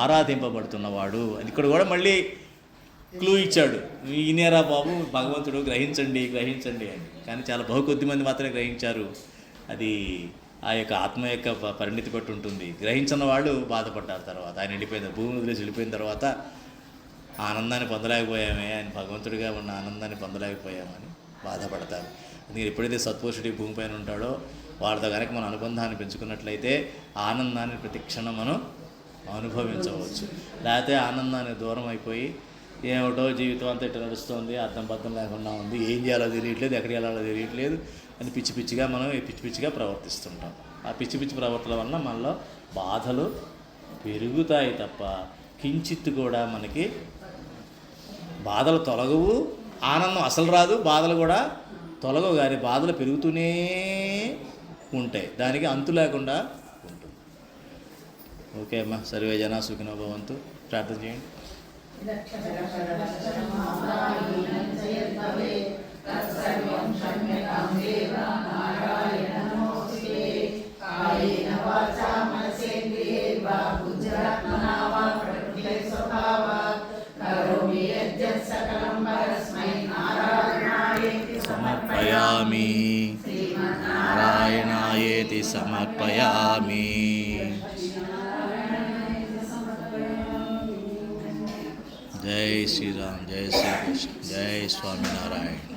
ఆరాధింపబడుతున్నవాడు. అది ఇక్కడ కూడా మళ్ళీ క్లూ ఇచ్చాడు. ఈయనేరా బాబు భగవంతుడు, గ్రహించండి అని. కానీ చాలా కొద్ది మంది మాత్రమే గ్రహించారు. అది ఆ యొక్క ఆత్మ యొక్క పరిణితి బట్టి ఉంటుంది. గ్రహించిన వాళ్ళు బాధపడ్డారు. తర్వాత ఆయన వెళ్ళిపోయిన భూమి వదిలేసి వెళ్ళిపోయిన తర్వాత ఆనందాన్ని పొందలేకపోయామే, ఆయన భగవంతుడిగా ఉన్న ఆనందాన్ని పొందలేకపోయామని బాధపడతారు. అందుకని ఎప్పుడైతే సత్పురుషుడి భూమిపైన ఉంటాడో వాడితో కనుక మన అనుబంధాన్ని పెంచుకున్నట్లయితే ఆనందాన్ని ప్రతి క్షణం మనం అనుభవించవచ్చు. లేకపోతే ఆనందానికి దూరం అయిపోయి ఏమిటో జీవితం అంతా ఇట్లా నడుస్తుంది, అర్థం పర్థం లేకుండా ఉంది, ఏం చేయాలో తెలియట్లేదు, ఎక్కడికి వెళ్ళాలో తెలియట్లేదు అని పిచ్చిగా మనం పిచ్చిగా ప్రవర్తిస్తుంటాం. ఆ పిచ్చి ప్రవర్తన వలన మనలో బాధలు పెరుగుతాయి తప్ప కించిత్తు కూడా మనకి బాధలు తొలగవు, ఆనందం అసలు రాదు, బాధలు కూడా తొలగవు కానీ బాధలు పెరుగుతూనే ఉంటాయి, దానికి అంతు లేకుండా ఉంటుంది. ఓకే అమ్మా, సర్వే జనా సుఖినో భవంతు. ప్రార్థన చేయండి. సమర్పయామి నారాయణాయేతి సమర్పయామి. జై శ్రీరామ్, జై శ్రీకృష్ణ, జై స్వామినారాయణ.